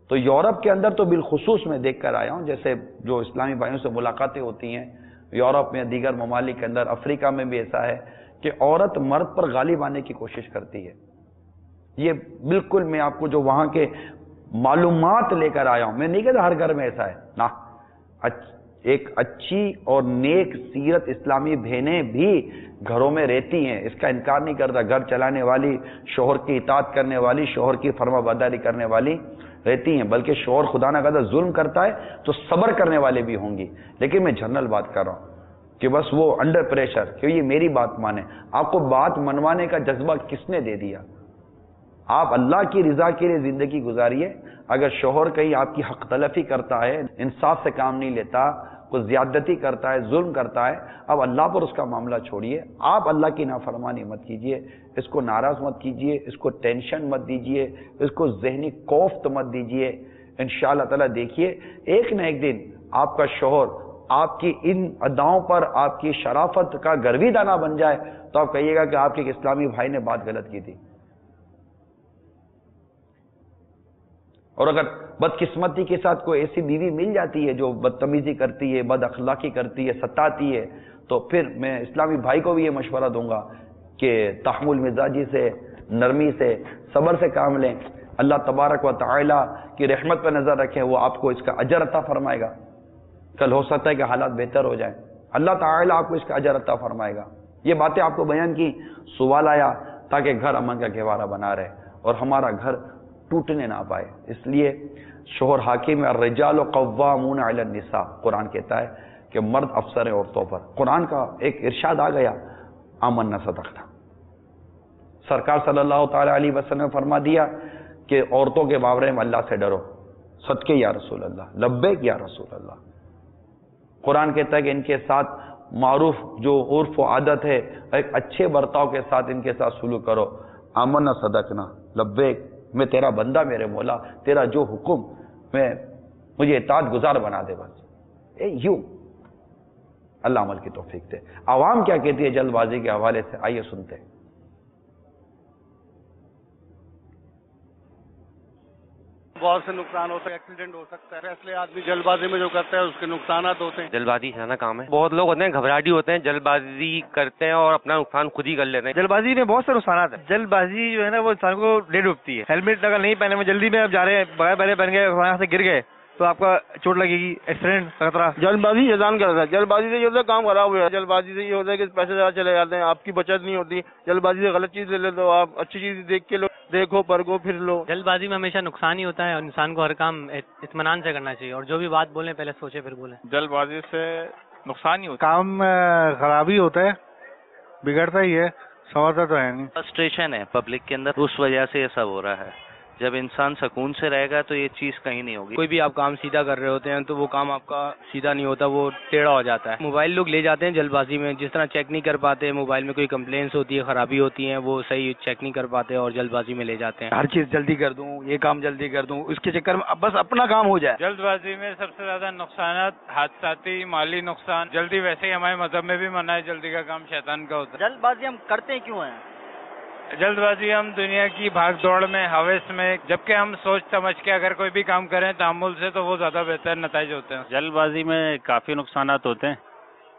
تو یورپ کے اندر تو بالخصوص میں دیکھ کر آیا ہوں, جیسے جو اسلامی بھائیوں سے ملاقاتیں ہوتی ہیں یورپ میں, دیگر ممالک کے اندر, افریقہ میں بھی ایسا ہے کہ عورت مرد پر غالب آنے کی کوشش کرتی ہے. یہ بالکل میں آپ کو جو وہاں کے معلومات لے کر آیا ہوں, میں نہیں کہتا ہر گھر میں ایسا ہے نا. ایک اچھی اور نیک سیرت اسلامی بہنیں بھی گھروں میں رہتی ہیں, اس کا انکار نہیں کرتا. گھر چلانے والی, شوہر کی اطاعت کرنے والی, شوہر کی فرما برداری کرنے والی رہتی ہیں. بلکہ شوہر خدا نہ خواستہ ظلم کرتا ہے تو صبر کرنے والے بھی ہوں گی. لیکن میں جنرل بات کر رہا ہوں کہ بس وہ انڈر پریشر کہ یہ میری بات مانے. آپ کو بات منوانے کا جذبہ کس نے دے دیا؟ آپ اللہ کی رضا کے لیے زندگی گزاریے. اگر شوہر کہیں آپ کی حق تلفی کرتا ہے, انصاف سے کام نہیں لیتا, کوئی زیادتی کرتا ہے, ظلم کرتا ہے, اب اللہ پر اس کا معاملہ چھوڑیے. آپ اللہ کی نافرمانی مت کیجیے, اس کو ناراض مت کیجیے, اس کو ٹینشن مت دیجیے, اس کو ذہنی کوفت مت دیجیے. انشاءاللہ تعالیٰ دیکھیے ایک نہ ایک دن آپ کا شوہر آپ کی ان اداؤں پر آپ کی شرافت کا گرویدانہ بن جائے تو آپ کہیے گا کہ آپ کے ایک اسلامی بھائی نے بات غلط کی تھی. اور اگر بدقسمتی کے ساتھ کوئی ایسی بیوی مل جاتی ہے جو بدتمیزی کرتی ہے, بد اخلاقی کرتی ہے, ستاتی ہے, تو پھر میں اسلامی بھائی کو بھی یہ مشورہ دوں گا کہ تحمل مزاجی سے, نرمی سے, صبر سے کام لیں. اللہ تبارک و تعالی کی رحمت پر نظر رکھیں, وہ آپ کو اس کا اجر عطا فرمائے گا. کل ہو سکتا ہے کہ حالات بہتر ہو جائیں, اللہ تعالی آپ کو اس کا اجر عطا فرمائے گا. یہ باتیں آپ کو بیان کی, سوال آیا تاکہ گھر امن کا گہوارہ بنا رہے اور ہمارا گھر ٹوٹنے نہ پائے. اس لیے شوہر حاکم ہے, الرجال قوامون علی النساء, قرآن کہتا ہے کہ مرد افسر ہے عورتوں پر. قرآن کا ایک ارشاد آ گیا, آمنا صدقنا. سرکار صلی اللہ تعالی علیہ وسلم نے فرما دیا کہ عورتوں کے بارے میں اللہ سے ڈرو. صدقے یا رسول اللہ, لبیک یا رسول اللہ. قرآن کہتا ہے کہ ان کے ساتھ معروف جو عرف و عادت ہے, ایک اچھے برتاؤ کے ساتھ ان کے ساتھ سلوک کرو. آمنا صدقنا, لبیک, میں تیرا بندہ میرے مولا, تیرا جو حکم میں مجھے اطاعت گزار بنا دے بس. یوں اللہ عمل کی توفیق دے. عوام کیا کہتی ہے جلد بازی کے حوالے سے, آئیے سنتے ہیں. بہت سے نقصان ہوتے ہیں, ایکسیڈنٹ ہو سکتا ہے, فیصلے آدمی جلد بازی میں جو کرتا ہے اس کے نقصانات ہوتے ہیں. جلد بازی ہے نا کام ہے, بہت لوگ ہوتے ہیں گھبراہٹی ہوتے ہیں, جلد بازی کرتے ہیں اور اپنا نقصان خود ہی کر لیتے ہیں. جلد بازی میں بہت سے نقصانات ہیں. جلد بازی جو ہے نا وہ انسان کو لے ڈوبتی ہے. ہیلمٹ اگر نہیں پہنے, میں جلدی میں اب جا رہے ہیں, بغیر پہلے پہن گئے, وہاں سے گر گئے تو آپ کا چوٹ لگے گی, ایکسیڈنٹ خطرہ. جلد بازی اذان کرتا ہے, جلد بازی سے یہ ہوتا ہے کام خراب ہوا ہے. جلد بازی سے یہ ہوتا ہے کہ پیسے زیادہ چلے جاتے ہیں, آپ کی بچت نہیں ہوتی. جلد بازی سے غلط چیز لے لیتے ہو آپ, اچھی چیز دیکھ کے لو, دیکھو پرکھو پھر لو. جلد بازی میں ہمیشہ نقصان ہی ہوتا ہے اور انسان کو ہر کام اطمینان سے کرنا چاہیے, اور جو بھی بات بولیں پہلے سوچے پھر بولیں. جلد بازی سے نقصان ہی ہوتا ہے, کام خرابی ہوتا ہے, بگڑتا ہی ہے, سنورتا تو ہے نہیں. فرسٹریشن ہے پبلک کے اندر, اس وجہ سے یہ سب ہو رہا ہے. جب انسان سکون سے رہے گا تو یہ چیز کہیں نہیں ہوگی. کوئی بھی آپ کام سیدھا کر رہے ہوتے ہیں تو وہ کام آپ کا سیدھا نہیں ہوتا, وہ ٹیڑھا ہو جاتا ہے. موبائل لوگ لے جاتے ہیں جلد بازی میں, جس طرح چیک نہیں کر پاتے, موبائل میں کوئی کمپلینس ہوتی ہے, خرابی ہوتی ہیں, وہ صحیح چیک نہیں کر پاتے اور جلد بازی میں لے جاتے ہیں. ہر چیز جلدی کر دوں, یہ کام جلدی کر دوں, اس کے چکر میں بس اپنا کام ہو جائے. جلد بازی میں سب سے زیادہ نقصانات حادثاتی, مالی نقصان. جلدی ویسے ہی ہمارے مذہب میں بھی منع ہے, جلدی کا کام شیطان کا ہوتا ہے. جلد بازی ہم کرتے کیوں ہیں؟ جلد بازی ہم دنیا کی بھاگ دوڑ میں, ہوس میں, جبکہ ہم سوچ سمجھ کے اگر کوئی بھی کام کریں تحمل سے تو وہ زیادہ بہتر نتائج ہوتے ہیں. جلد بازی میں کافی نقصانات ہوتے ہیں.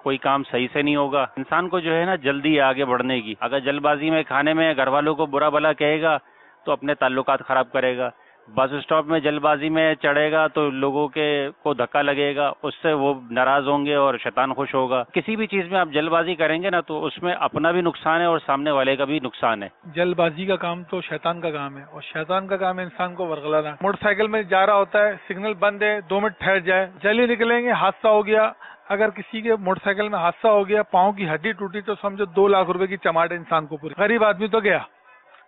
کوئی کام صحیح سے نہیں ہوگا, انسان کو جو ہے نا جلدی ہے آگے بڑھنے کی. اگر جلد بازی میں کھانے میں گھر والوں کو برا بھلا کہے گا تو اپنے تعلقات خراب کرے گا. بس اسٹاپ میں جلد بازی میں چڑھے گا تو لوگوں کے کو دھکا لگے گا, اس سے وہ ناراض ہوں گے اور شیطان خوش ہوگا. کسی بھی چیز میں آپ جلد بازی کریں گے نا تو اس میں اپنا بھی نقصان ہے اور سامنے والے کا بھی نقصان ہے. جلد بازی کا کام تو شیطان کا کام ہے, اور شیطان کا کام ہے انسان کو ورغلانا. موٹر سائیکل میں جا رہا ہوتا ہے, سگنل بند ہے, 2 منٹ ٹھہر جائے, جلدی نکلیں گے, حادثہ ہو گیا. اگر کسی کے موٹر سائیکل میں حادثہ ہو گیا, پاؤں کی ہڈی ٹوٹی تو سمجھو 2 لاکھ روپے کی چماٹ انسان کو پوری. غریب آدمی تو گیا,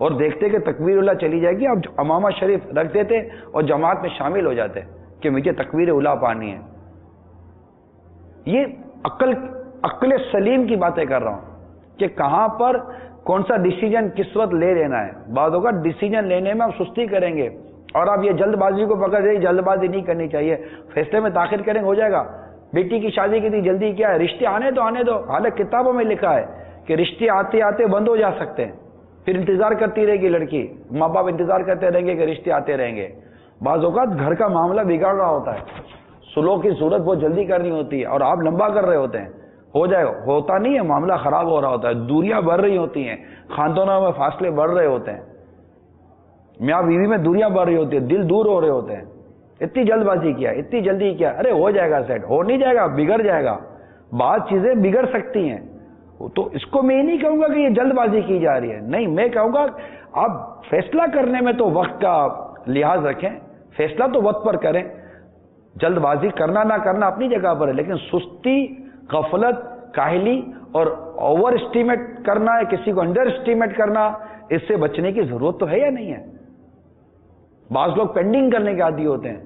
اور دیکھتے کہ تکبیر اولا چلی جائے گی، آپ امامہ شریف رکھ دیتے اور جماعت میں شامل ہو جاتے کہ مجھے تکبیر اولا پانی ہے. یہ عقل سلیم کی باتیں کر رہا ہوں کہ کہاں پر کون سا ڈیسیجن کس وقت لے لینا ہے. بعض اوقات ڈیسیجن لینے میں آپ سستی کریں گے اور آپ یہ جلد بازی کو پکڑ رہے، جلد بازی نہیں کرنی چاہیے، فیصلے میں تاخیر کریں ہو جائے گا. بیٹی کی شادی کی اتنی جلدی کیا ہے؟ رشتے آنے دو. حالانکہ کتابوں میں لکھا ہے کہ رشتے آتے آتے بند ہو جا سکتے ہیں، پھر انتظار کرتی رہے گی لڑکی، ماں باپ انتظار کرتے رہیں گے کہ رشتے آتے رہیں گے. بعض اوقات گھر کا معاملہ بگڑ رہا ہوتا ہے، سلوک کی صورت بہت جلدی کرنی ہوتی ہے اور آپ لمبا کر رہے ہوتے ہیں، ہو جائے گا، ہوتا نہیں ہے، معاملہ خراب ہو رہا ہوتا ہے، دوریاں بڑھ رہی ہوتی ہیں، خاندانوں میں فاصلے بڑھ رہے ہوتے ہیں، میاں بیوی میں دوریاں بڑھ رہی ہوتی ہیں، دل دور ہو رہے ہوتے ہیں. اتنی جلد بازی کیا، اتنی جلدی کیا؟ ارے ہو جائے گا سیٹ، ہو نہیں جائے گا، بگڑ جائے گا. بعض چیزیں بگڑ سکتی ہیں، تو اس کو میں نہیں کہوں گا کہ یہ جلد بازی کی جا رہی ہے، نہیں، میں کہوں گا آپ فیصلہ کرنے میں تو وقت کا لحاظ رکھیں، فیصلہ تو وقت پر کریں. جلد بازی کرنا نہ کرنا اپنی جگہ پر ہے، لیکن سستی، غفلت، کاہلی اور اوور اسٹیمیٹ کرنا ہے، کسی کو انڈر اسٹیمیٹ کرنا، اس سے بچنے کی ضرورت تو ہے یا نہیں ہے. بعض لوگ پینڈنگ کرنے کے عادی ہوتے ہیں،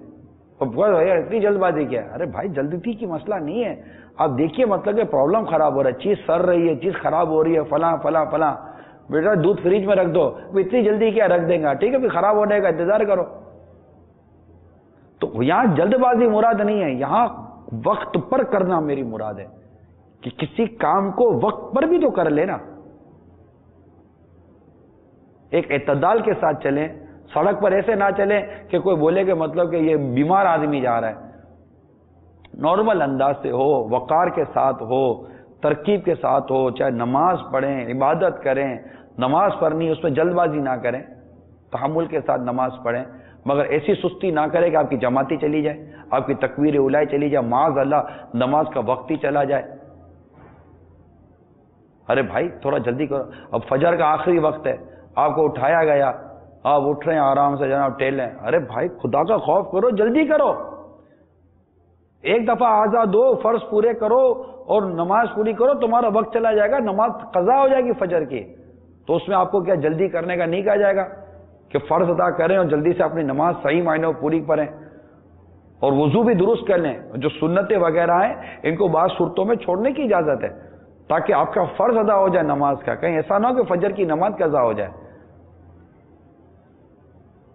اتنی جلد بازی کیا ہے؟ ارے بھائی جلدی کی مسئلہ نہیں ہے، آپ دیکھیے مطلب کہ پرابلم خراب ہو رہا ہے، چیز سر رہی ہے، چیز خراب ہو رہی ہے، فلاں فلاں فلاں. بیٹا دودھ فریج میں رکھ دو، اتنی جلدی کیا، رکھ دیں گا، ٹھیک ہے، پھر خراب ہونے کا انتظار کرو. تو یہاں جلد بازی مراد نہیں ہے، یہاں وقت پر کرنا میری مراد ہے کہ کسی کام کو وقت پر بھی تو کر لینا. ایک اعتدال کے ساتھ چلیں، سڑک پر ایسے نہ چلیں کہ کوئی بولے کہ مطلب کہ یہ بیمار آدمی جا رہا ہے. نارمل انداز سے ہو، وقار کے ساتھ ہو، ترکیب کے ساتھ ہو، چاہے نماز پڑھیں، عبادت کریں، نماز پڑھنی اس میں جلد بازی نہ کریں، تحمل کے ساتھ نماز پڑھیں، مگر ایسی سستی نہ کرے کہ آپ کی جماعتی چلی جائے، آپ کی تکبیر اولائی چلی جائے، معاذ اللہ نماز کا وقت ہی چلا جائے. ارے بھائی تھوڑا جلدی کرو، اب فجر کا آخری وقت ہے، آپ کو اٹھایا گیا، آپ اٹھ رہے ہیں آرام سے جناب ٹہلیں. ارے بھائی خدا کا خوف کرو، جلدی کرو، ایک دفعہ آزاد دو، فرض پورے کرو اور نماز پوری کرو، تمہارا وقت چلا جائے گا، نماز قضا ہو جائے گی فجر کی. تو اس میں آپ کو کیا جلدی کرنے کا نہیں کہا جائے گا کہ فرض ادا کریں اور جلدی سے اپنی نماز صحیح معنوں پوری کریں اور وضو بھی درست کر لیں. جو سنتیں وغیرہ ہیں ان کو بعض صورتوں میں چھوڑنے کی اجازت ہے تاکہ آپ کا فرض ادا ہو جائے نماز کا. کہیں ایسا نہ ہو کہ فجر کی نماز قضا ہو جائے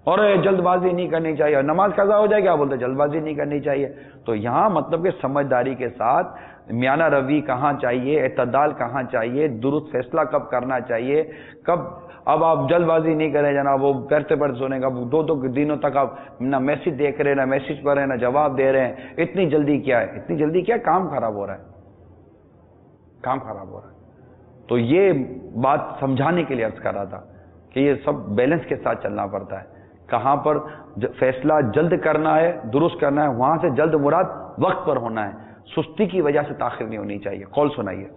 اور جلد بازی نہیں کرنی چاہیے، اور نماز قضا ہو جائے گی آپ بولتے جلد بازی نہیں کرنی چاہیے. تو یہاں مطلب کہ سمجھداری کے ساتھ میانہ روی کہاں چاہیے، اعتدال کہاں چاہیے، درست فیصلہ کب کرنا چاہیے، کب. اب آپ جلد بازی نہیں کریں جناب، وہ پڑھتے سونے کا، دو دنوں تک آپ نہ میسج دیکھ رہے، نہ میسج پڑھ رہے، نہ جواب دے رہے ہیں. اتنی جلدی کیا ہے، اتنی جلدی کیا ہے، کام خراب ہو رہا ہے، کام خراب ہو رہا ہے. تو یہ بات سمجھانے کے لیے عرض کر رہا تھا کہ یہ سب بیلنس کے ساتھ چلنا پڑتا ہے. کہاں پر فیصلہ جلد کرنا ہے، درست کرنا ہے، وہاں سے جلد مراد وقت پر ہونا ہے، سستی کی وجہ سے تاخیر نہیں ہونی چاہیے. کال سنائیے.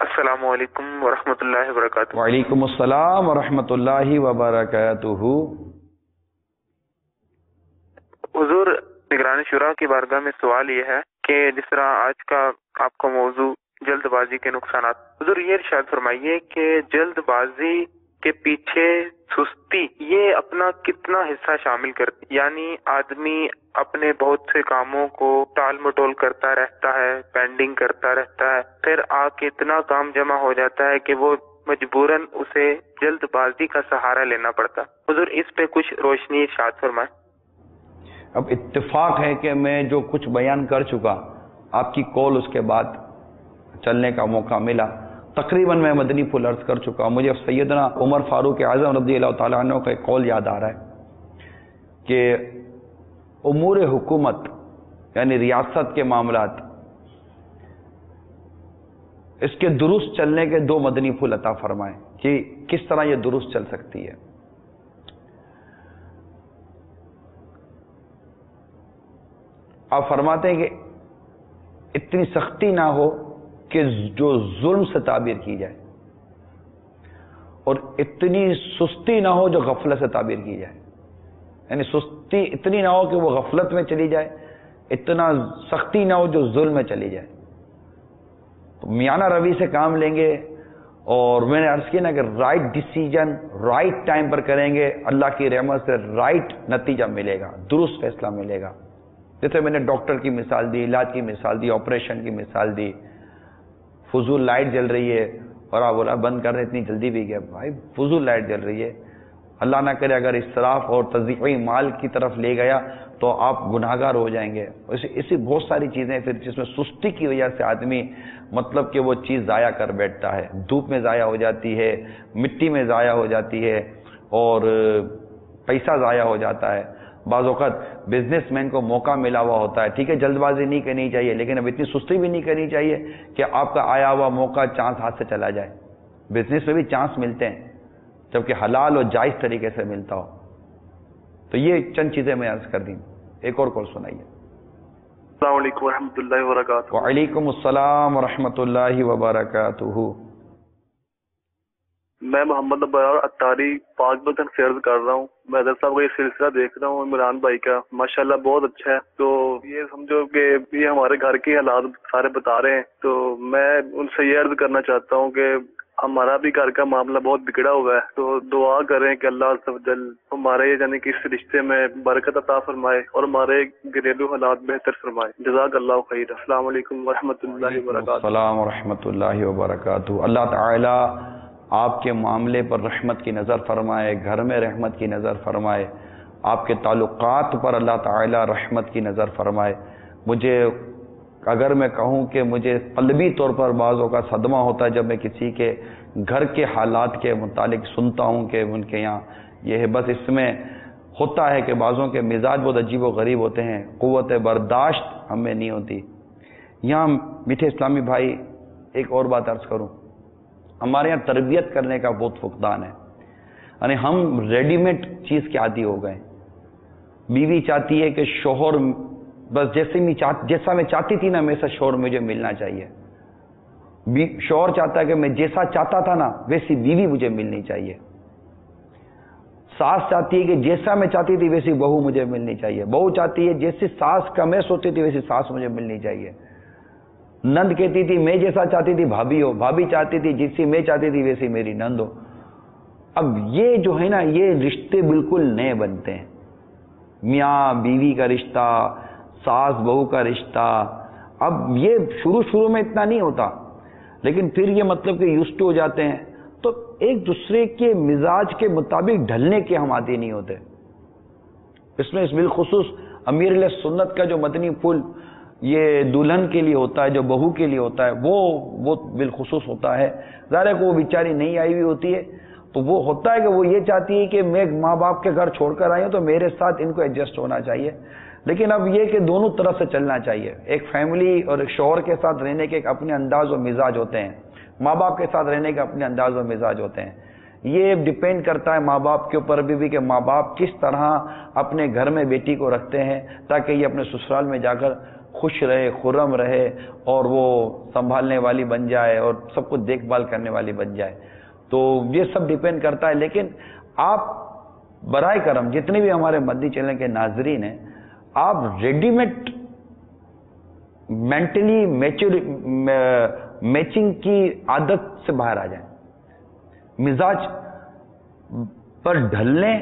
السلام علیکم ورحمۃ اللہ وبرکاتہ. وعلیکم السلام ورحمۃ اللہ وبرکاتہ. حضور نگران شورا کی بارگاہ میں سوال یہ ہے کہ جس طرح آج کا آپ کا موضوع جلد بازی کے نقصانات، حضور یہ ارشاد فرمائیے کہ جلد بازی کے پیچھے سستی یہ اپنا کتنا حصہ شامل کرتی، یعنی آدمی اپنے بہت سے کاموں کو ٹال مٹول کرتا رہتا ہے، پینڈنگ کرتا رہتا ہے، پھر آ کے اتنا کام جمع ہو جاتا ہے کہ وہ مجبوراً اسے جلد بازی کا سہارا لینا پڑتا. حضور اس پہ کچھ روشنی ارشاد فرمائیں. اب اتفاق ہے کہ میں جو کچھ بیان کر چکا، آپ کی کال اس کے بعد چلنے کا موقع ملا، تقریباً میں مدنی پھول عرض کر چکا ہوں. مجھے سیدنا عمر فاروق اعظم رضی اللہ تعالیٰ عنہ کا ایک قول یاد آ رہا ہے کہ امور حکومت یعنی ریاست کے معاملات، اس کے درست چلنے کے دو مدنی پھول عطا فرمائیں کہ کس طرح یہ درست چل سکتی ہے. آپ فرماتے ہیں کہ اتنی سختی نہ ہو کہ جو ظلم سے تعبیر کی جائے، اور اتنی سستی نہ ہو جو غفلت سے تعبیر کی جائے. یعنی سستی اتنی نہ ہو کہ وہ غفلت میں چلی جائے، اتنا سختی نہ ہو جو ظلم میں چلی جائے. تو میانہ روی سے کام لیں گے اور میں نے عرض کیا نا کہ رائٹ ڈیسیجن رائٹ ٹائم پر کریں گے، اللہ کی رحمت سے رائٹ نتیجہ ملے گا، درست فیصلہ ملے گا. جیسے میں نے ڈاکٹر کی مثال دی، علاج کی مثال دی، آپریشن کی مثال دی. فضول لائٹ جل رہی ہے اور آپ بولا بند کر رہے اتنی جلدی بھی گیا، بھائی فضول لائٹ جل رہی ہے. اللہ نہ کرے اگر اسراف اور تضییعی مال کی طرف لے گیا تو آپ گناہگار ہو جائیں گے. اسی بہت ساری چیزیں پھر جس میں سستی کی وجہ سے آدمی مطلب کہ وہ چیز ضائع کر بیٹھتا ہے. دھوپ میں ضائع ہو جاتی ہے، مٹی میں ضائع ہو جاتی ہے اور پیسہ ضائع ہو جاتا ہے. بعض اوقات بزنس مین کو موقع ملا ہوا ہوتا ہے، ٹھیک ہے جلد بازی نہیں کرنی چاہیے، لیکن اب اتنی سستی بھی نہیں کرنی چاہیے کہ آپ کا آیا ہوا موقع چانس ہاتھ سے چلا جائے. بزنس میں بھی چانس ملتے ہیں جبکہ حلال اور جائز طریقے سے ملتا ہو. تو یہ چند چیزیں میں عرض کر دیں. ایک اور کال سنائیے. السلام علیکم ورحمۃ اللہ وبرکاتہ. وعلیکم السلام ورحمۃ اللہ وبرکاتہ. میں محمد ابرار اتاری پاک بطن سے عرض کر رہا ہوں. میں حضرت صاحب کا یہ سلسلہ دیکھ رہا ہوں عمران بھائی کا، ماشاءاللہ بہت اچھا ہے. تو یہ سمجھو کہ یہ ہمارے گھر کے حالات سارے بتا رہے ہیں. تو میں ان سے یہ عرض کرنا چاہتا ہوں کہ ہمارا بھی گھر کا معاملہ بہت بگڑا ہوا ہے، تو دعا کریں کہ اللہ عز و جل ہمارے یعنی کہ اس رشتے میں برکت عطا فرمائے اور ہمارے گھریلو حالات بہتر فرمائے. جزاک اللہ خیر. السلام علیکم ورحمۃ اللہ وبرکاتہ. السلام ورحمۃ اللہ وبرکاتہ. اللہ تعالی آپ کے معاملے پر رحمت کی نظر فرمائے، گھر میں رحمت کی نظر فرمائے، آپ کے تعلقات پر اللہ تعالی رحمت کی نظر فرمائے. مجھے اگر میں کہوں کہ مجھے قلبی طور پر بعضوں کا صدمہ ہوتا ہے جب میں کسی کے گھر کے حالات کے متعلق سنتا ہوں کہ ان کے یہاں یہ ہے. بس اس میں ہوتا ہے کہ بعضوں کے مزاج بہت عجیب و غریب ہوتے ہیں، قوت برداشت ہم میں نہیں ہوتی. یہاں میٹھے اسلامی بھائی ایک اور بات عرض کروں، ہمارے یہاں تربیت کرنے کا بہت فقدان ہے. یعنی ہم ریڈی میڈ چیز کے عادی ہو گئے. بیوی چاہتی ہے کہ شوہر بس جیسا میں چاہتی تھی نا ویسا شوہر مجھے ملنا چاہیے. شوہر چاہتا ہے کہ میں جیسا چاہتا تھا نا ویسی بیوی مجھے ملنی چاہیے. ساس چاہتی ہے کہ جیسا میں چاہتی تھی ویسی بہو مجھے ملنی چاہیے. بہو چاہتی ہے جیسی ساس کا میں سوچتی تھی ویسی ساس مجھے ملنی چاہیے. نند کہتی تھی میں جیسا چاہتی تھی بھابھی ہو، بھابھی چاہتی تھی جیسی میں چاہتی تھی ویسی میری نند ہو. اب یہ جو ہے نا یہ رشتے بالکل نئے بنتے ہیں. میاں بیوی کا رشتہ، ساس بہو کا رشتہ. اب یہ شروع میں اتنا نہیں ہوتا، لیکن پھر یہ مطلب کہ یوزڈ ہو جاتے ہیں تو ایک دوسرے کے مزاج کے مطابق ڈھلنے کے ہم عادی نہیں ہوتے. اس میں بالخصوص امیر علیہ سنت کا جو مدنی پھول یہ دلہن کے لیے ہوتا ہے، جو بہو کے لیے ہوتا ہے وہ بالخصوص ہوتا ہے. ظاہر ہے کہ وہ بیچاری نہیں آئی ہوئی ہوتی ہے تو وہ ہوتا ہے کہ وہ یہ چاہتی ہے کہ میں ماں باپ کے گھر چھوڑ کر آئی ہوں تو میرے ساتھ ان کو ایڈجسٹ ہونا چاہیے. لیکن اب یہ کہ دونوں طرف سے چلنا چاہیے. ایک فیملی اور ایک شوہر کے ساتھ رہنے کے ایک اپنے انداز و مزاج ہوتے ہیں، ماں باپ کے ساتھ رہنے کے اپنے انداز و مزاج ہوتے ہیں. یہ ڈیپینڈ کرتا ہے ماں باپ کے اوپر بھی کہ ماں باپ کس طرح اپنے گھر میں بیٹی کو رکھتے ہیں تاکہ یہ اپنے سسرال میں جا کر خوش رہے، خرم رہے اور وہ سنبھالنے والی بن جائے اور سب کو دیکھ بھال کرنے والی بن جائے. تو یہ سب ڈیپینڈ کرتا ہے. لیکن آپ برائے کرم جتنے بھی ہمارے مدنی چینل کے ناظرین ہیں، آپ ریڈی میڈ مینٹلی میچنگ کی عادت سے باہر آ جائیں. مزاج پر ڈھلنے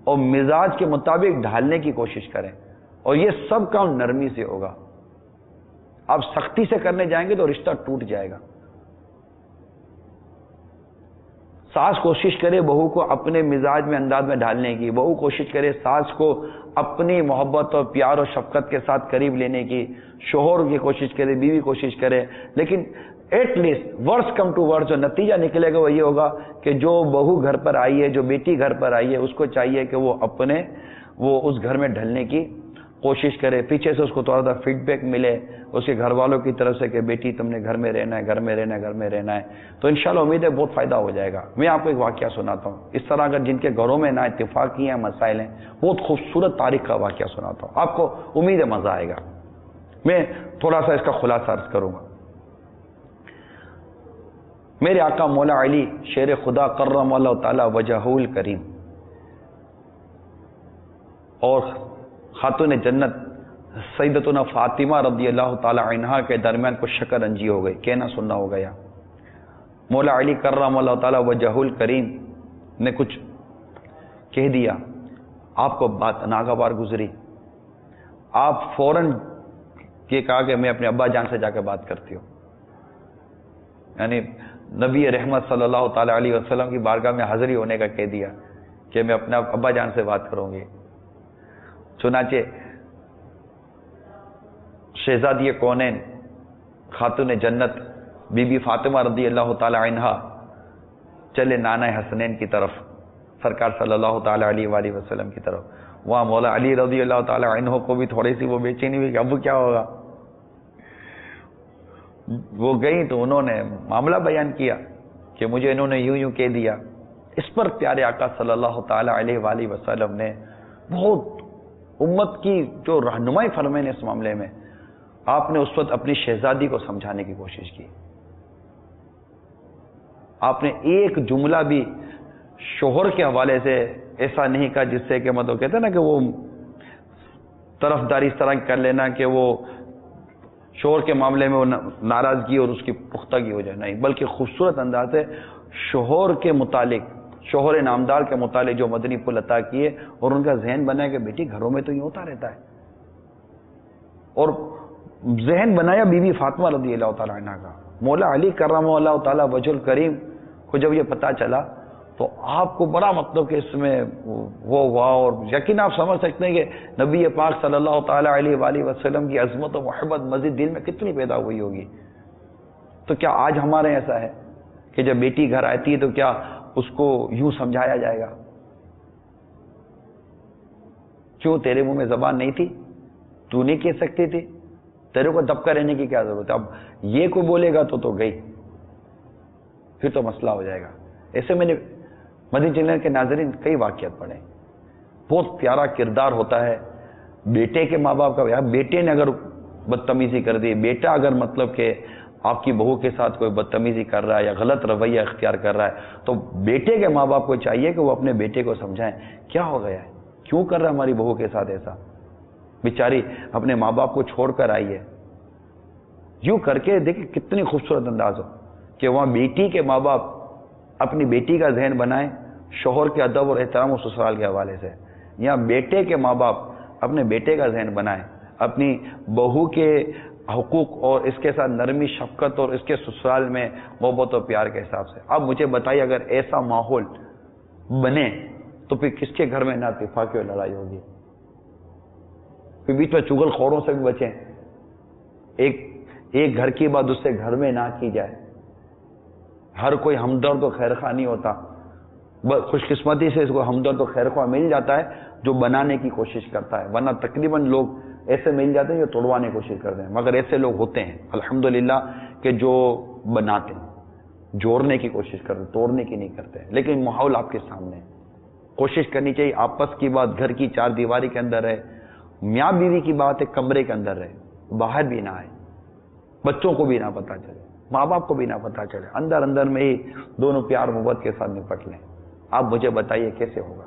اور مزاج کے مطابق ڈھالنے کی کوشش کریں اور یہ سب کام نرمی سے ہوگا. آپ سختی سے کرنے جائیں گے تو رشتہ ٹوٹ جائے گا. ساس کوشش کرے بہو کو اپنے مزاج میں انداز میں ڈالنے کی، بہو کوشش کرے ساس کو اپنی محبت اور پیار اور شفقت کے ساتھ قریب لینے کی، شوہر کی کوشش کرے، بیوی کوشش کرے. لیکن at least worse come to worse جو نتیجہ نکلے گا وہ یہ ہوگا کہ جو بہو گھر پر آئی ہے، جو بیٹی گھر پر آئی ہے، اس کو چاہیے کہ وہ اس گھر میں ڈھلنے کی کوشش کرے. پیچھے سے اس کو تھوڑا سا فیڈ بیک ملے اس کے گھر والوں کی طرف سے کہ بیٹی تم نے گھر میں رہنا ہے، گھر میں رہنا ہے، گھر میں رہنا ہے. تو انشاءاللہ امید ہے بہت فائدہ ہو جائے گا. میں آپ کو ایک واقعہ سناتا ہوں. اس طرح اگر جن کے گھروں میں نا اتفاقی ہیں، مسائل ہیں، بہت خوبصورت تاریخ کا واقعہ سناتا ہوں. آپ کو امید ہے مزہ آئے گا. میں تھوڑا سا اس کا خلاصہ عرض کروں گا. میرے آقا مولا علی شیر خدا کرم اللہ تعالی وجہہ الکریم اور خاتون جنت سیدتنا فاطمہ رضی اللہ تعالی عنہا کے درمیان کچھ شکر انجی ہو گئی. کہنا سننا ہو گیا. مولا علی کرم اللہ تعالی وجہ الکریم نے کچھ کہہ دیا، آپ کو بات ناگوار گزری، آپ فوراً یہ کہا کہ میں اپنے ابا جان سے جا کے بات کرتی ہوں. یعنی نبی رحمت صلی اللہ تعالی علیہ وسلم کی بارگاہ میں حاضری ہونے کا کہہ دیا کہ میں اپنے ابا جان سے بات کروں گی. چنانچہ شہزادی کونین خاتون جنت بی بی فاطمہ رضی اللہ تعالی عنہا چلے نانا حسنین کی طرف، سرکار صلی اللہ تعالی علیہ وآلہ وسلم کی طرف. وہاں مولا علی رضی اللہ تعالی عنہ کو بھی تھوڑی سی وہ بے چینی ہوئی کہ اب کیا ہوگا. وہ گئی تو انہوں نے معاملہ بیان کیا کہ مجھے انہوں نے یوں کہہ دیا. اس پر پیارے آقا صلی اللہ تعالی علیہ وآلہ وسلم نے بہت امت کی جو رہنمائی فرمائے اس معاملے میں، آپ نے اس وقت اپنی شہزادی کو سمجھانے کی کوشش کی. آپ نے ایک جملہ بھی شوہر کے حوالے سے ایسا نہیں کہا جس سے کہ مطلب کہتے ہیں نا کہ وہ طرفداری اس طرح کر لینا کہ وہ شوہر کے معاملے میں وہ ناراضگی اور اس کی پختگی ہو جائے، نہیں، بلکہ خوبصورت انداز سے شوہر کے متعلق، شوہر نامدار کے متعلق جو مدنی پھول عطا کیے اور ان کا ذہن بنایا کہ بیٹی گھروں میں تو یہ ہوتا رہتا ہے. اور ذہن بنایا بی بی فاطمہ رضی اللہ تعالیٰ عنہ کا. مولا علی کرم اللہ تعالیٰ وجہ الکریم کو جب یہ پتا چلا تو آپ کو بڑا مطلب کہ اس میں وہ ہوا، اور یقین آپ سمجھ سکتے ہیں کہ نبی پاک صلی اللہ تعالیٰ علیہ وآلہ وسلم کی عظمت و محبت مزید دل میں کتنی پیدا ہوئی ہوگی. تو کیا آج ہمارے ایسا ہے کہ جب بیٹی گھر آتی ہے تو کیا اس کو یوں سمجھایا جائے گا؟ کیوں تیرے منہ میں زبان نہیں تھی؟ تو نہیں کہہ سکتی تھی؟ تیرے کو دبکا رہنے کی کیا ضرورت ہے؟ اب یہ کو بولے گا تو گئی، پھر تو مسئلہ ہو جائے گا. ایسے میں نے مدنی چینل کے ناظرین کئی واقعات پڑھے. بہت پیارا کردار ہوتا ہے بیٹے کے ماں باپ کا. بیٹے نے اگر بدتمیزی کر دی، بیٹا اگر مطلب کہ آپ کی بہو کے ساتھ کوئی بدتمیزی کر رہا ہے یا غلط رویہ اختیار کر رہا ہے تو بیٹے کے ماں باپ کو چاہیے کہ وہ اپنے بیٹے کو سمجھائیں کیا ہو گیا ہے، کیوں کر رہا ہے ہماری بہو کے ساتھ ایسا، بیچاری اپنے ماں باپ کو چھوڑ کر آئی ہے. یوں کر کے دیکھیں کتنی خوبصورت انداز ہو کہ وہاں بیٹی کے ماں باپ اپنی بیٹی کا ذہن بنائیں شوہر کے ادب اور احترام و سسرال کے حوالے سے. یہاں بیٹے کے ماں باپ اپنے بیٹے کا ذہن بنائیں اپنی بہو کے حقوق اور اس کے ساتھ نرمی شفقت اور اس کے سسرال میں محبت و پیار کے حساب سے. اب مجھے بتائیے اگر ایسا ماحول بنے تو پھر کس کے گھر میں نہ اتفاقی اور لڑائی ہوگی؟ پھر بیچ میں چغل خوروں سے بھی بچیں. ایک گھر کی بات اس سے گھر میں نہ کی جائے. ہر کوئی ہمدرد و خیرخواہ نہیں ہوتا، خوش قسمتی سے اس کو ہمدرد و خیرخواہ مل جاتا ہے جو بنانے کی کوشش کرتا ہے، ورنہ تقریباً لوگ ایسے مل جاتے ہیں جو توڑوانے کی کوشش کرتے ہیں. مگر ایسے لوگ ہوتے ہیں الحمدللہ کہ جو بناتے ہیں، جوڑنے کی کوشش کرتے ہیں، توڑنے کی نہیں کرتے. لیکن ماحول آپ کے سامنے کوشش کرنی چاہیے آپس کی بات گھر کی چار دیواری کے اندر ہے، میاں بیوی کی بات ایک کمرے کے اندر ہے، باہر بھی نہ آئے، بچوں کو بھی نہ پتہ چلے، ماں باپ کو بھی نہ پتہ چلے، اندر اندر میں ہی دونوں پیار محبت کے ساتھ نپٹ لیں. آپ مجھے بتائیے کیسے ہوگا؟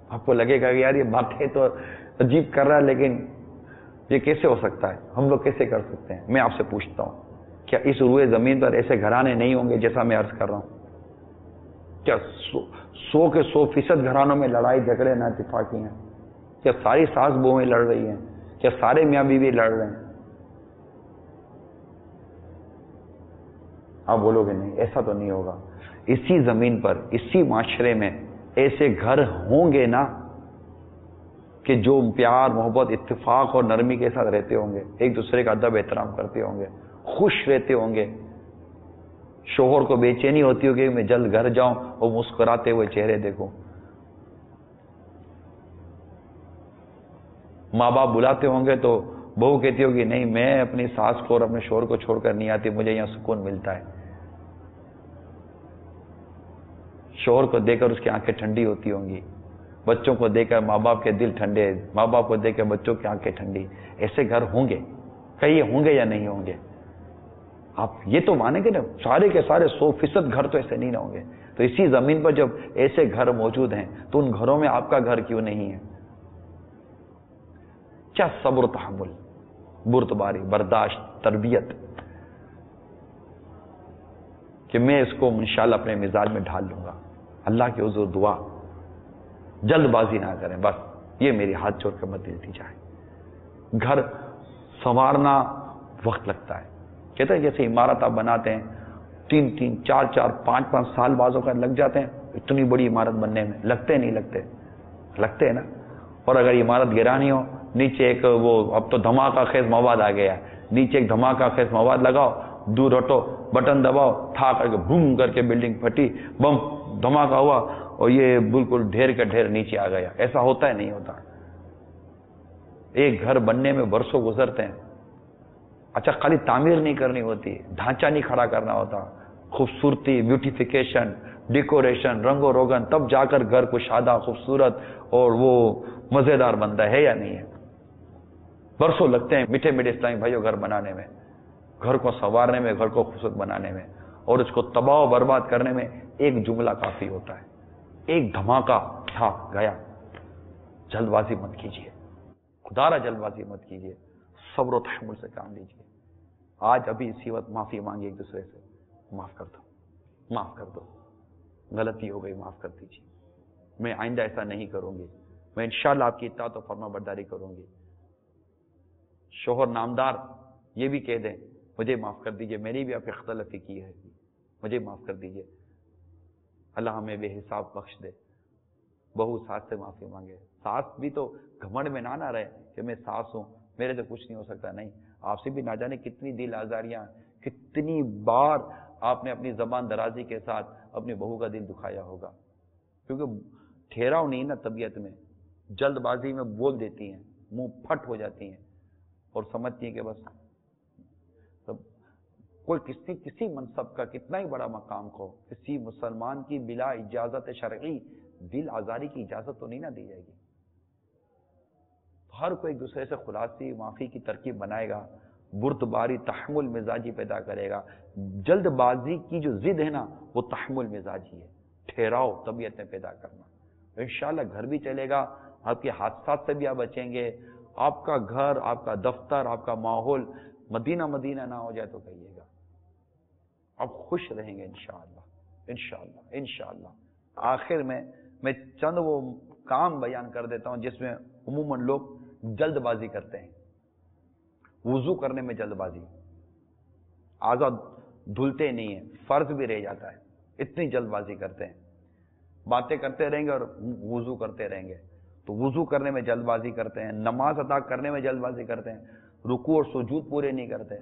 آپ کو لگے گا کہ یار یہ باتیں تو عجیب کر رہا ہے لیکن یہ کیسے ہو سکتا ہے، ہم لوگ کیسے کر سکتے ہیں؟ میں آپ سے پوچھتا ہوں کیا اس روئے زمین پر ایسے گھرانے نہیں ہوں گے جیسا میں عرض کر رہا ہوں؟ کیا 100% گھرانوں میں لڑائی جھگڑے نہ اتفاقی ہیں؟ کیا ساری ساس بہویں لڑ رہی ہیں؟ کیا سارے میاں بیوی لڑ رہے ہیں؟ آپ بولو گے نہیں، ایسا تو نہیں ہوگا. اسی زمین پر اسی معاشرے میں ایسے گھر ہوں گے نا کہ جو پیار محبت اتفاق اور نرمی کے ساتھ رہتے ہوں گے، ایک دوسرے کا ادب احترام کرتے ہوں گے، خوش رہتے ہوں گے. شوہر کو بے چینی ہوتی ہوگی کہ میں جلد گھر جاؤں اور مسکراتے ہوئے چہرے دیکھوں. ماں باپ بلاتے ہوں گے تو بہو کہتی ہوگی نہیں میں اپنی ساس کو اور اپنے شوہر کو چھوڑ کر نہیں آتی، مجھے یہاں سکون ملتا ہے. شوہر کو دیکھ کر اس کی آنکھیں ٹھنڈی ہوتی ہوں گی، بچوں کو دیکھ کر ماں باپ کے دل ٹھنڈے، ماں باپ کو دیکھ کر بچوں کی آنکھیں ٹھنڈی. ایسے گھر ہوں گے؟ کہیں ہوں گے یا نہیں ہوں گے؟ آپ یہ تو مانیں گے نا سارے کے سارے 100% گھر تو ایسے نہیں نہ ہوں گے. تو اسی زمین پر جب ایسے گھر موجود ہیں تو ان گھروں میں آپ کا گھر کیوں نہیں ہے؟ کیا صبر و تحمل، بردباری، برداشت، تربیت. کہ میں اس کو انشاءاللہ اپنے مزاج میں ڈھال لوں گا. اللہ کے حضور دعا، جلد بازی نہ کریں، بس یہ میری ہاتھ جوڑ کر مت التجا ہے. گھر سنوارنا وقت لگتا ہے. کہتے ہیں جیسے عمارت آپ بناتے ہیں 3-3 4-4 5-5 سال بعضوں کا لگ جاتے ہیں اتنی بڑی عمارت بننے میں. لگتے نہیں لگتے ہیں نا. اور اگر عمارت گرانی ہو، نیچے ایک وہ اب تو دھماکہ خیز مواد آ گیا ہے، نیچے ایک دھماکہ خیز مواد لگاؤ، دور ہٹو، بٹن دباؤ، تھا کر کے بھوم کر کے بلڈنگ پھٹی، بم دھماکہ ہوا اور یہ بالکل ڈھیر کا ڈھیر نیچے آ گیا. ایسا ہوتا ہے نہیں ہوتا. ایک گھر بننے میں برسوں گزرتے ہیں. اچھا خالی تعمیر نہیں کرنی ہوتی، ڈھانچہ نہیں کھڑا کرنا ہوتا، خوبصورتی، بیوٹیفیکیشن، ڈیکوریشن، رنگ و روگن، تب جا کر گھر کو شادہ خوبصورت اور وہ مزیدار بنتا ہے یا نہیں ہے. برسوں لگتے ہیں میٹھے میٹھے اسلامی بھائیوں گھر بنانے میں، گھر کو سنوارنے میں، گھر کو خوبصورت بنانے میں. اور اس کو تباہ و برباد کرنے میں ایک جملہ کافی ہوتا ہے، ایک دھماکہ تھا گیا. جلد بازی مت کیجیے، خدا را جلد بازی مت کیجیے، صبر و تحمل سے کام لیجیے. آج ابھی اسی وقت معافی مانگی ایک دوسرے سے، معاف کر دو، غلطی ہو گئی، معاف کر دیجیے، میں آئندہ ایسا نہیں کروں گی، میں انشاءاللہ آپ کی اطاعت و فرما برداری کروں گی. شوہر نامدار یہ بھی کہہ دیں مجھے معاف کر دیجیے، میری بھی آپ کی غلطی کی ہے، مجھے معاف کر دیجیے. اللہ ہمیں بے حساب بخش دے. بہو ساس سے معافی مانگے. ساس بھی تو گھمنڈ میں نہ رہے کہ میں ساس ہوں، میرے سے کچھ نہیں ہو سکتا. نہیں، آپ سے بھی نہ جانے کتنی دل آزاریاں، کتنی بار آپ نے اپنی زبان درازی کے ساتھ اپنی بہو کا دل دکھایا ہوگا. کیونکہ ٹھہراؤ نہیں نا طبیعت میں، جلد بازی میں بول دیتی ہیں، منہ پھٹ ہو جاتی ہیں اور سمجھتی ہیں کہ بس کوئی کسی منصب کا کتنا ہی بڑا مقام ہو، کسی مسلمان کی بلا اجازت شرعی دل آزاری کی اجازت تو نہیں نہ دی جائے گی. ہر کوئی ایک دوسرے سے خلاصی معافی کی ترکیب بنائے گا، بردباری تحمل مزاجی پیدا کرے گا. جلد بازی کی جو ضد ہے نا وہ تحمل مزاجی ہے، ٹھہراؤ طبیعتیں پیدا کرنا. انشاءاللہ گھر بھی چلے گا، آپ کے حادثات سے بھی آپ بچیں گے. آپ کا گھر، آپ کا دفتر، آپ کا ماحول مدینہ نہ ہو جائے تو کہیے گا. آپ خوش رہیں گے انشاءاللہ. آخر میں چند وہ کام بیان کر دیتا ہوں جس میں عموماً لوگ جلد بازی کرتے ہیں. وضو کرنے میں جلد بازی، آزاد دھلتے نہیں ہیں، فرض بھی رہ جاتا ہے، اتنی جلد بازی کرتے ہیں. باتیں کرتے رہیں گے اور وضو کرتے رہیں گے تو وضو کرنے میں جلد بازی کرتے ہیں، نماز ادا کرنے میں جلد بازی کرتے ہیں، رکوع اور سجود پورے نہیں کرتے.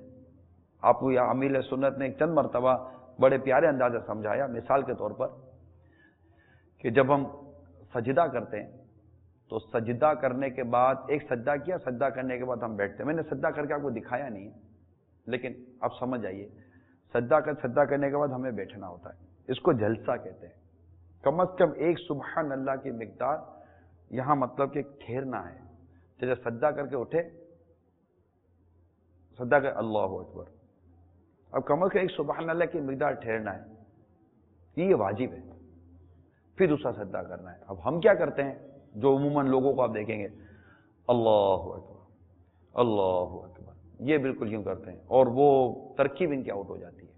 آپ کو یا امیر سنت نے ایک چند مرتبہ بڑے پیارے انداز سے سمجھایا، مثال کے طور پر کہ جب ہم سجدہ کرتے ہیں تو سجدہ کرنے کے بعد ایک سجدہ کیا، سجدہ کرنے کے بعد ہم بیٹھتے ہیں. میں نے سجدہ کر کے آپ کو دکھایا نہیں ہے، لیکن آپ سمجھ آئیے، سجدہ کرنے کے بعد ہمیں بیٹھنا ہوتا ہے. اس کو جلسہ کہتے ہیں. کم از کم ایک سبحان اللہ کی مقدار یہاں مطلب کہ ٹھہرنا ہے. جیسے سجدہ کر کے اٹھے، سجدہ کر اللہ اکبر، اب کم از کم ایک سبحان اللہ کی مقدار ٹھہرنا ہے، یہ واجب ہے. پھر دوسرا سجدہ کرنا ہے. اب ہم کیا کرتے ہیں، جو عموماً لوگوں کو آپ دیکھیں گے اللہ اکبر، یہ بالکل یوں کرتے ہیں اور وہ ترکیب ان کی آؤٹ ہو جاتی ہے.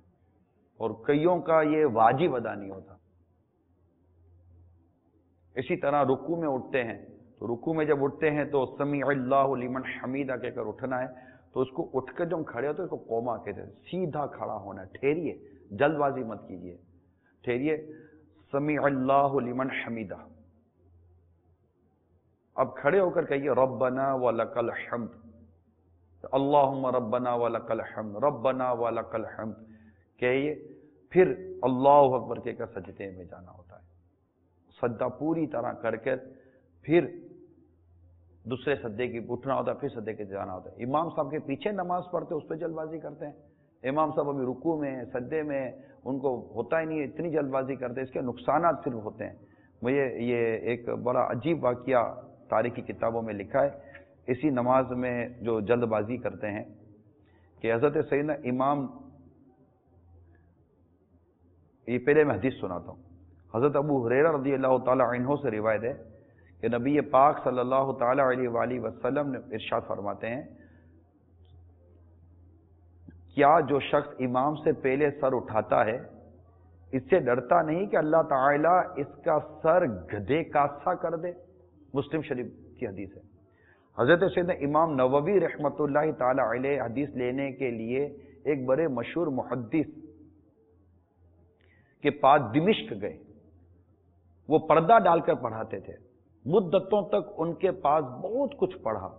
اور کئیوں کا یہ واجب ادا نہیں ہوتا. اسی طرح رکوع میں اٹھتے ہیں تو رکوع میں جب اٹھتے ہیں تو سمیع اللہ لمن حمیدہ کہہ کر اٹھنا ہے. تو اس کو اٹھ کر جب ہم کھڑے ہوتے ہیں اس کو قوما کہتے ہیں. سیدھا کھڑا ہونا، ٹھہریے، جلد بازی مت کیجیے، ٹھہریے. سمیع اللہ لمن حمیدہ. اب کھڑے ہو کر کہیے ربنا ولک الحمد، اللہم ربنا ولک الحمد، ربنا ولک الحمد کہیے. پھر اللہ اکبر کہہ کر سجدے میں جانا ہوتا ہے. سجدہ پوری طرح کر کے پھر دوسرے سجدے کی اٹھنا ہوتا ہے، پھر سجدے کے جانا ہوتا ہے. امام صاحب کے پیچھے نماز پڑھتے اس پہ جلد بازی کرتے ہیں. امام صاحب ابھی رکوع میں، سجدے میں، ان کو ہوتا ہی نہیں ہے، اتنی جلد بازی کرتے ہیں. اس کے نقصانات صرف ہوتے ہیں. مجھے یہ ایک بڑا عجیب واقعہ تاریخی کتابوں میں لکھا ہے اسی نماز میں جو جلد بازی کرتے ہیں کہ حضرت سیدنا امام، یہ پہلے میں حدیث سناتا ہوں. حضرت ابو ہریرہ رضی اللہ تعالی عنہ سے روایت ہے کہ نبی پاک صلی اللہ تعالی علیہ وآلہ وسلم نے ارشاد فرماتے ہیں، کیا جو شخص امام سے پہلے سر اٹھاتا ہے اس سے ڈرتا نہیں کہ اللہ تعالیٰ اس کا سر گدھے کا سا کر دے؟ مسلم شریف کی حدیث ہے. حضرت سیدنا امام نووی رحمۃ اللہ تعالی علیہ حدیث لینے کے لیے ایک بڑے مشہور محدث کے پاس دمشق گئے. وہ پردہ ڈال کر پڑھاتے تھے. مدتوں تک ان کے پاس بہت کچھ پڑھا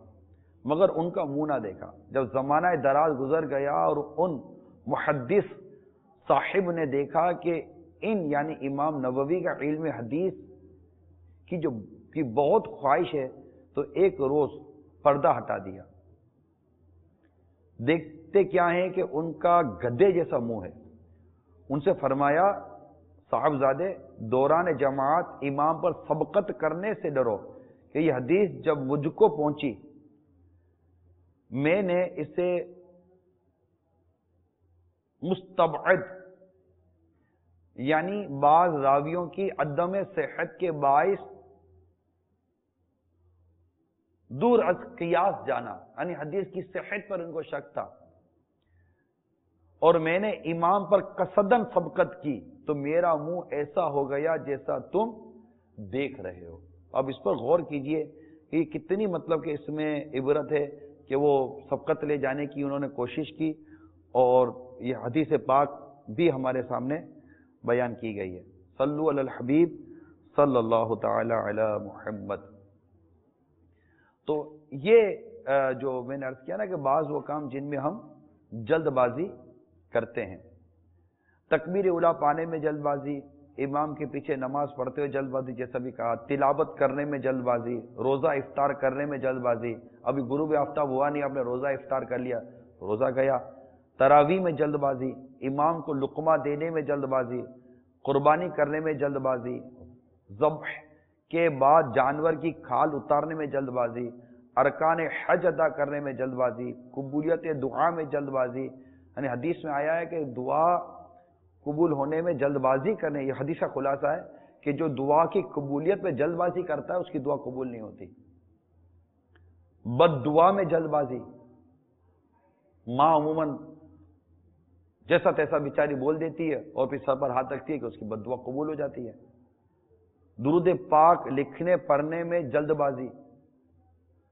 مگر ان کا منہ نہ دیکھا. جب زمانہ دراز گزر گیا اور ان محدث صاحب نے دیکھا کہ ان یعنی امام نووی کا علم حدیث کی بہت خواہش ہے تو ایک روز پردہ ہٹا دیا. دیکھتے کیا ہیں کہ ان کا گدھے جیسا منہ ہے. ان سے فرمایا صاحبزادے دوران جماعت امام پر سبقت کرنے سے ڈرو کہ یہ حدیث جب مجھ کو پہنچی میں نے اسے مستبعد یعنی بعض راویوں کی عدم صحت کے باعث دور از قیاس جانا، یعنی حدیث کی صحت پر ان کو شک تھا، اور میں نے امام پر قصدن سبقت کی تو میرا منہ ایسا ہو گیا جیسا تم دیکھ رہے ہو. اب اس پر غور کیجئے کہ کتنی مطلب کہ اس میں عبرت ہے کہ وہ سبقت لے جانے کی انہوں نے کوشش کی، اور یہ حدیث پاک بھی ہمارے سامنے بیان کی گئی ہے. صلو علی الحبیب صلی اللہ تعالی علی محمد. تو یہ جو میں نے عرض کیا نا کہ بعض وہ کام جن میں ہم جلد بازی کرتے ہیں، تکبیر اولیٰ پانے میں جلد بازی، امام کے پیچھے نماز پڑھتے ہوئے جلد بازی جیسا بھی کہا، تلاوت کرنے میں جلد بازی، روزہ افطار کرنے میں جلد بازی. ابھی غروب آفتاب ہوا نہیں، آپ نے روزہ افطار کر لیا، روزہ گیا. تراویح میں جلد بازی، امام کو لقمہ دینے میں جلد بازی، قربانی کرنے میں جلد بازی، ذبح کے بعد جانور کی کھال اتارنے میں جلد بازی، ارکان حج ادا کرنے میں جلد بازی، قبولیت دعا میں جلد بازی. یعنی حدیث میں آیا ہے کہ دعا قبول ہونے میں جلد بازی کرنے، یہ حدیث کا خلاصہ ہے کہ جو دعا کی قبولیت میں جلد بازی کرتا ہے اس کی دعا قبول نہیں ہوتی. بد دعا میں جلد بازی، ماں عموماً جیسا تیسا بیچاری بول دیتی ہے اور پھر سر پر ہاتھ رکھتی ہے کہ اس کی بد دعا قبول ہو جاتی ہے. درود پاک لکھنے پڑھنے میں جلد بازی،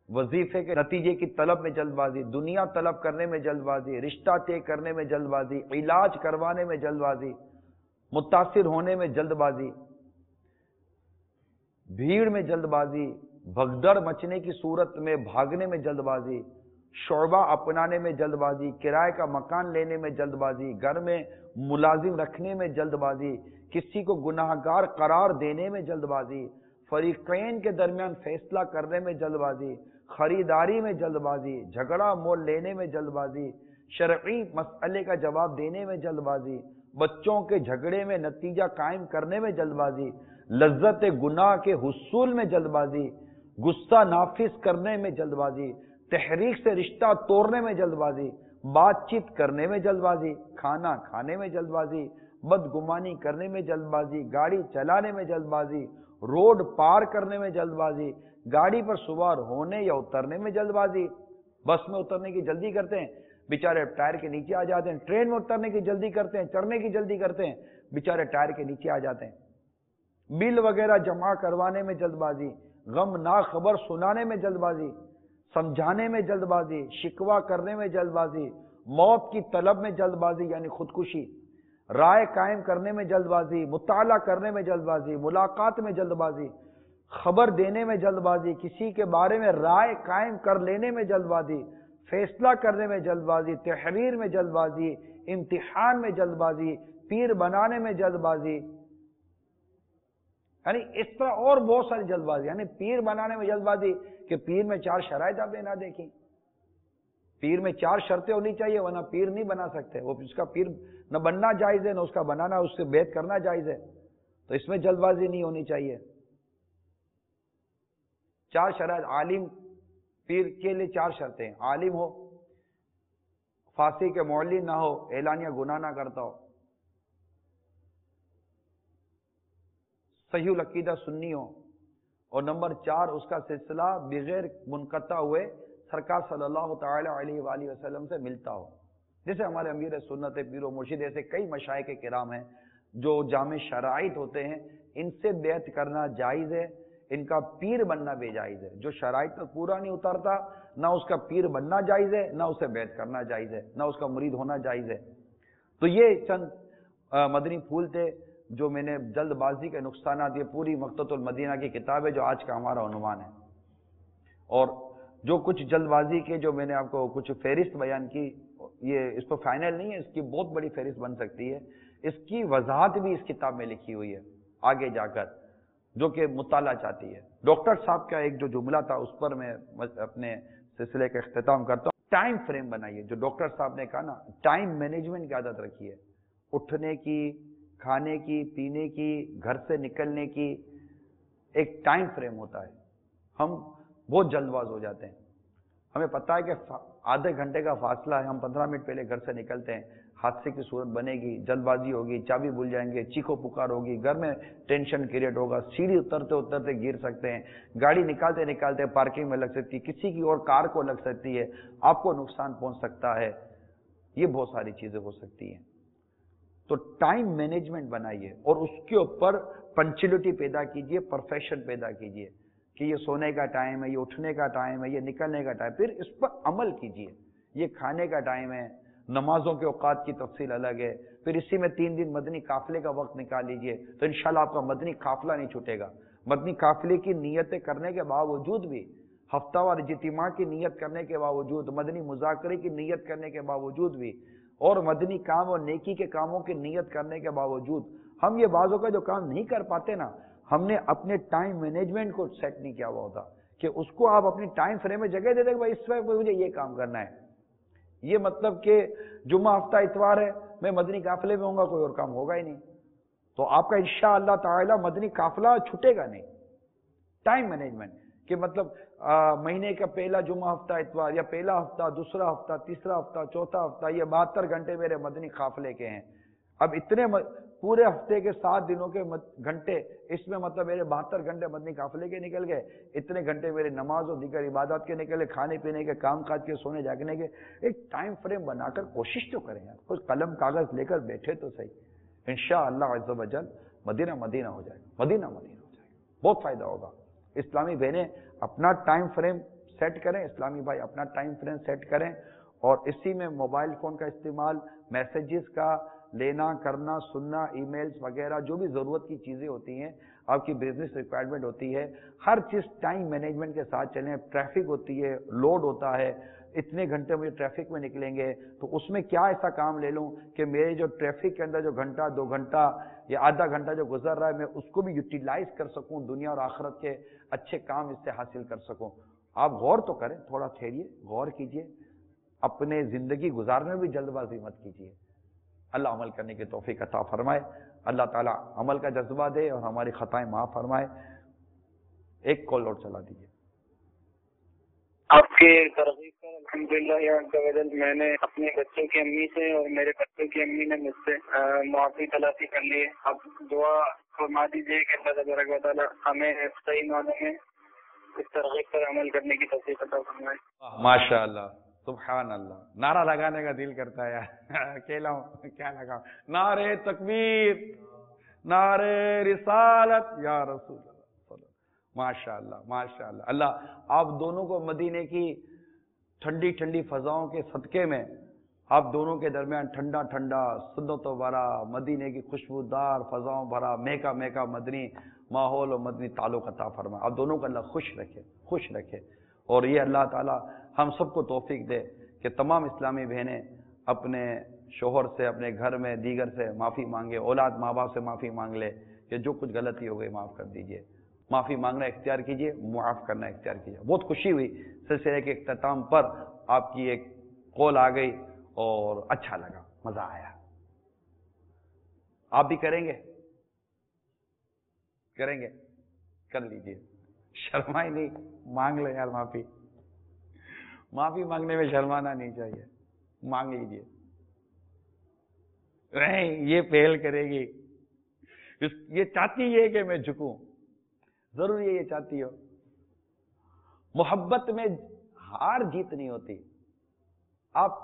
وظیفے کے نتیجے کی طلب میں جلد بازی، دنیا طلب کرنے میں جلد بازی، رشتہ طے کرنے میں جلد بازی، علاج کروانے میں جلد بازی، متاثر ہونے میں جلد بازی، بھیڑ میں جلد بازی، بھگدڑ مچنے کی صورت میں بھاگنے میں جلد بازی، شعبہ اپنانے میں جلد بازی، کرائے کا مکان لینے میں جلد بازی، گھر میں ملازم رکھنے میں جلد بازی، کسی کو گناہگار قرار دینے میں جلد بازی، فریقین کے درمیان فیصلہ کرنے میں جلد بازی، خریداری میں جلد بازی، جھگڑا مول لینے میں جلد بازی، شرعی مسئلے کا جواب دینے میں جلد بازی، بچوں کے جھگڑے میں نتیجہ قائم کرنے میں جلد بازی، لذت گناہ کے حصول میں جلد بازی، غصہ نافذ کرنے میں جلد بازی، تحریک سے رشتہ توڑنے میں جلد بازی، بات چیت کرنے میں جلد بازی، کھانا کھانے میں جلد بازی، بدگمانی کرنے میں جلد بازی، گاڑی چلانے میں جلد بازی، روڈ پار کرنے میں جلد بازی، گاڑی پر سوار ہونے یا اترنے میں جلد بازی. بس میں اترنے کی جلدی کرتے ہیں، بیچارے ٹائر کے نیچے آ جاتے ہیں. ٹرین میں اترنے کی جلدی کرتے ہیں، چڑھنے کی جلدی کرتے ہیں، بیچارے ٹائر کے نیچے آ جاتے ہیں. بل وغیرہ جمع کروانے میں جلد بازی، غمناک خبر سنانے میں جلد بازی، سمجھانے میں جلد بازی، شکوہ کرنے میں جلد بازی، موت کی طلب میں جلد بازی یعنی خودکشی، رائے قائم کرنے میں جلد بازی، مطالعہ کرنے میں جلد بازی، ملاقات میں جلد بازی، خبر دینے میں جلد بازی، کسی کے بارے میں رائے قائم کر لینے میں جلد بازی، فیصلہ کرنے میں جلد بازی، تحریر میں جلد بازی، امتحان میں جلد بازی، پیر بنانے میں جلد بازی. یعنی اس طرح اور بہت ساری جلد بازی. یعنی پیر بنانے میں جلد بازی کہ پیر میں 4 شرائط آپ نے نہ دیکھی. پیر میں 4 شرطیں ہونی چاہیے ورنہ پیر نہیں بنا سکتے. وہ اس کا پیر نہ بننا جائز ہے نہ اس کا بنانا، اس سے بیعت کرنا جائز ہے. تو اس میں جلد بازی نہیں ہونی چاہیے. 4 شرائط. عالم پیر کے لیے 4 شرطیں ہیں. عالم ہو، فاسق کے معلن نہ ہو، اعلانیہ گناہ نہ کرتا ہو، صحیح العقیدہ سنی ہو، اور نمبر 4 اس کا سلسلہ بغیر منقطع ہوئے سرکار صلی اللہ تعالی علیہ وآلہ وسلم سے ملتا ہو. جیسے ہمارے امیر سنت پیر و مرشد ایسے کئی مشائخ کرام ہیں جو جامع شرائط ہوتے ہیں ان سے بیعت کرنا جائز ہے، ان کا پیر بننا بے جائز ہے۔ جو شرائط پر پورا نہیں اترتا نہ اس کا پیر بننا جائز ہے، نہ اسے بیعت کرنا جائز ہے، نہ اس کا مرید ہونا جائز ہے۔ تو یہ چند مدنی پھول تھے جو میں نے جلد بازی کے نقصانات، یہ پوری مقتۃ المدینہ کی کتاب ہے جو آج کا ہمارا عنوان ہے، اور جو کچھ جلد بازی کے جو میں نے آپ کو کچھ فہرست بیان کی، یہ اس تو فائنل نہیں ہے، اس کی بہت بڑی فہرست بن سکتی ہے۔ اس کی وضاحت بھی اس کتاب میں لکھی ہوئی ہے آگے جا کر، جو کہ مطالعہ چاہتی ہے۔ ڈاکٹر صاحب کا ایک جو جملہ تھا اس پر میں اپنے سلسلے کا اختتام کرتا ہوں۔ ٹائم فریم بنائیے، جو ڈاکٹر صاحب نے کہا نا، ٹائم مینجمنٹ کی عادت رکھیے، اٹھنے کی، کھانے کی، پینے کی، گھر سے نکلنے کی ایک ٹائم فریم ہوتا ہے۔ ہم بہت جلد باز ہو جاتے ہیں، ہمیں پتہ ہے کہ آدھے گھنٹے کا فاصلہ ہے، ہم 15 منٹ پہلے گھر سے نکلتے ہیں، حادثے کی صورت بنے گی، جلد بازی ہوگی، چابی بھول جائیں گے، چیخو پکار ہوگی، گھر میں ٹینشن کریٹ ہوگا، سیڑھی اترتے اترتے گر سکتے ہیں، گاڑی نکالتے نکالتے پارکنگ میں لگ سکتی ہے، کسی کی اور کار کو لگ سکتی ہے، آپ کو نقصان پہنچ سکتا ہے، یہ بہت ساری چیزیں ہو سکتی ہیں۔ تو ٹائم مینجمنٹ بنائیے اور اس کے اوپر پنچولیٹی پیدا کیجئے، پرفیکشن پیدا کیجئے کہ یہ سونے کا ٹائم ہے، یہ اٹھنے کا ٹائم ہے، یہ نکلنے کا ٹائم، پھر اس پر عمل کیجئے۔ یہ کھانے کا ٹائم ہے، نمازوں کے اوقات کی تفصیل الگ ہے، پھر اسی میں 3 دن مدنی قافلے کا وقت نکال لیجئے تو انشاءاللہ آپ کا مدنی قافلہ نہیں چھوٹے گا۔ مدنی قافلے کی نیتیں کرنے کے باوجود بھی، ہفتہ وار اجتماع کی نیت کرنے کے باوجود، مدنی مذاکرے کی نیت کرنے کے باوجود بھی، اور مدنی کام اور نیکی کے کاموں کی نیت کرنے کے باوجود ہم یہ بعضوں کا جو کام نہیں کر پاتے نا، ہم نے اپنے ٹائم مینجمنٹ کو سیٹ نہیں کیا ہوا ہوتا کہ اس کو آپ اپنی ٹائم فریم میں جگہ دے دیں کہ بھائی اس وقت مجھے یہ کام کرنا ہے۔ یہ مطلب کہ جمعہ ہفتہ اتوار ہے، میں مدنی قافلے میں ہوں گا، کوئی اور کام ہوگا ہی نہیں، تو آپ کا انشاءاللہ تعالی مدنی قافلہ چھوٹے گا نہیں۔ ٹائم مینجمنٹ کہ مطلب مہینے کا پہلا جمعہ ہفتہ اتوار، یا پہلا ہفتہ، دوسرا ہفتہ، تیسرا ہفتہ، چوتھا ہفتہ، یہ 72 گھنٹے میرے مدنی قافلے کے ہیں۔ اب اتنے پورے ہفتے کے 7 دنوں کے گھنٹے، اس میں مطلب میرے 72 گھنٹے مدنی قافلے کے نکل گئے، اتنے گھنٹے میرے نماز و دیگر عبادات کے نکلے، کھانے پینے کے، کام کاج کے، سونے جاگنے کے۔ ایک ٹائم فریم بنا کر کوشش تو کریں یار، کوئی قلم کاغذ لے کر بیٹھے تو صحیح، انشاءاللہ عز و جل مدینہ مدینہ ہو جائے گا، مدینہ مدینہ ہو جائے گا، بہت فائدہ ہوگا۔ اسلامی بہنیں اپنا ٹائم فریم سیٹ کریں، اسلامی بھائی اپنا ٹائم فریم سیٹ کریں، اور اسی میں موبائل فون کا استعمال، میسیجز کا لینا کرنا، سننا، ای میلز وغیرہ، جو بھی ضرورت کی چیزیں ہوتی ہیں، آپ کی بزنس ریکوائرمنٹ ہوتی ہے، ہر چیز ٹائم مینجمنٹ کے ساتھ چلیں۔ ٹریفک ہوتی ہے، لوڈ ہوتا ہے، اتنے گھنٹے مجھے ٹریفک میں نکلیں گے تو اس میں کیا ایسا کام لے لوں کہ میرے جو ٹریفک کے اندر جو گھنٹہ 2 گھنٹہ یا آدھا گھنٹہ جو گزر رہا ہے، میں اس کو بھی یوٹیلائز کر سکوں، دنیا اور آخرت کے اچھے کام اس سے حاصل کر سکوں۔ آپ غور تو کریں، تھوڑا ٹھہریے، غور کیجئے، اپنے زندگی گزارنے میں بھی جلد بازی مت کیجئے۔ اللہ عمل کرنے کی توفیق عطا فرمائے، اللہ تعالیٰ عمل کا جذبہ دے اور ہماری خطائیں معاف فرمائے۔ ایک کال اور چلا دیجیے۔ آپ کے ترغیب پر الحمدللہ میں نے اپنے بچوں کی امی سے اور میرے بچوں کی امی نے مجھ سے معافی تلافی کر لی ہے۔ اب دعا فرما دیجیے کہ اللہ تبارک و تعالیٰ ہمیں صحیح معنوں میں اس ترغیب پر عمل کرنے کی توفیق عطا فرمائے۔ ماشاء اللہ، سبحان اللہ، نعرہ لگانے کا دل کرتا ہے یار، اکیلا ہوں کیا لگاؤں، نعرے تکبیر، نعرے رسالت یا رسول اللہ، ماشاء اللہ ماشاء اللہ۔ اللہ آپ دونوں کو مدینے کی ٹھنڈی ٹھنڈی فضاؤں کے صدقے میں، آپ دونوں کے درمیان ٹھنڈا ٹھنڈا سنتوں بھرا مدینے کی خوشبودار فضاؤں بھرا مہکا مہکا مدنی ماحول اور مدنی تعلق عطا فرمائے۔ آپ دونوں کو اللہ خوش رکھے، خوش رکھے، اور یہ اللہ تعالی ہم سب کو توفیق دے کہ تمام اسلامی بہنیں اپنے شوہر سے، اپنے گھر میں دیگر سے معافی مانگے، اولاد ماں باپ سے معافی مانگ لے کہ جو کچھ غلطی ہو گئی معاف کر دیجئے، معافی مانگنا اختیار کیجئے، معاف کرنا اختیار کیجئے۔ بہت خوشی ہوئی سلسلے کے اختتام پر آپ کی ایک کال آ گئی اور اچھا لگا، مزہ آیا۔ آپ بھی کریں گے؟ کریں گے؟ کر لیجئے، شرمائی نہیں، مانگ لے یار معافی، معافی مانگنے میں شرمانا نہیں چاہیے، مانگ لیجئے۔ نہیں یہ پہل کرے گی، یہ چاہتی ہے کہ میں جھکوں، ضروری ہے یہ چاہتی ہو۔ محبت میں ہار جیت نہیں ہوتی، آپ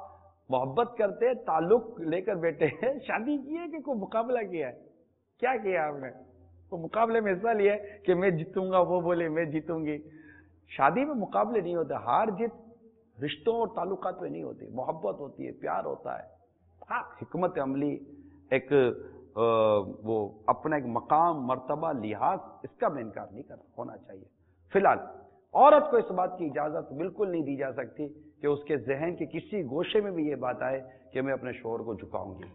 محبت کرتے، تعلق لے کر بیٹھے ہیں، شادی کی ہے کہ کوئی مقابلہ کیا ہے؟ کیا کیا آپ نے؟ وہ مقابلے میں حصہ لیا کہ میں جیتوں گا، وہ بولے میں جیتوں گی. شادی میں مقابلے نہیں ہوتے، ہار جیت رشتوں اور تعلقات میں نہیں ہوتی، محبت ہوتی ہے، پیار ہوتا ہے. ہاں حکمت عملی ایک وہ اپنا ایک مقام، مرتبہ، لحاظ، اس کا میں انکار نہیں کرتا، ہونا چاہیے. فی الحال عورت کو اس بات کی اجازت بالکل نہیں دی جا سکتی کہ اس کے ذہن کے کسی گوشے میں بھی یہ بات آئے کہ میں اپنے شوہر کو جھکاؤں گی،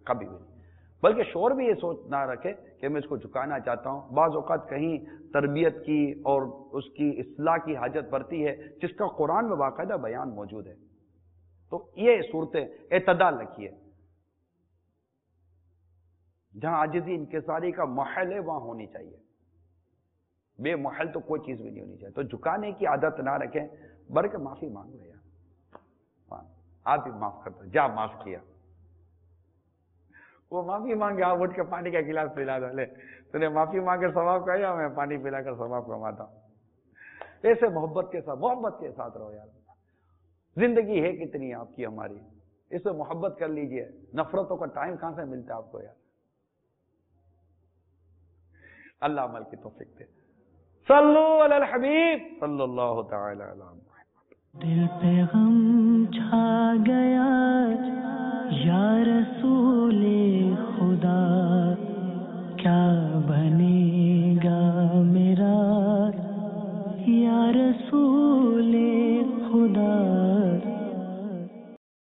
کبھی بھی نہیں. بلکہ شوہر بھی یہ سوچ نہ رکھے کہ میں اس کو جھکانا چاہتا ہوں. بعض اوقات کہیں تربیت کی اور اس کی اصلاح کی حاجت پڑتی ہے جس کا قرآن میں باقاعدہ بیان موجود ہے. تو یہ صورتیں اعتدال رکھیے. جہاں عاجزی انکساری کا محل ہے وہاں ہونی چاہیے، بے محل تو کوئی چیز بھی نہیں ہونی چاہیے. تو جھکانے کی عادت نہ رکھیں، بلکہ معافی مانگ لیں. آپ بھی معاف کرتے جا، معاف کیا، وہ معافی مانگے، آپ اٹھ کے پانی کا گلاس پلا دو، لے تو نے معافی مانگ کر ثواب کا، یا میں پانی پلا کر ثواب کماتا ہوں. ایسے محبت کے ساتھ رہو یار. زندگی ہے کتنی آپ کی ہماری، اس سے محبت کر لیجئے. نفرتوں کا ٹائم کہاں سے ملتا ہے آپ کو یار. اللہ عمل کی توفیق دے. صلو علی الحبیب صلی اللہ تعالی علی محمد. دل پہ غم چھا گیا یا رسول خدا، کیا بنے گا میرا یا رسول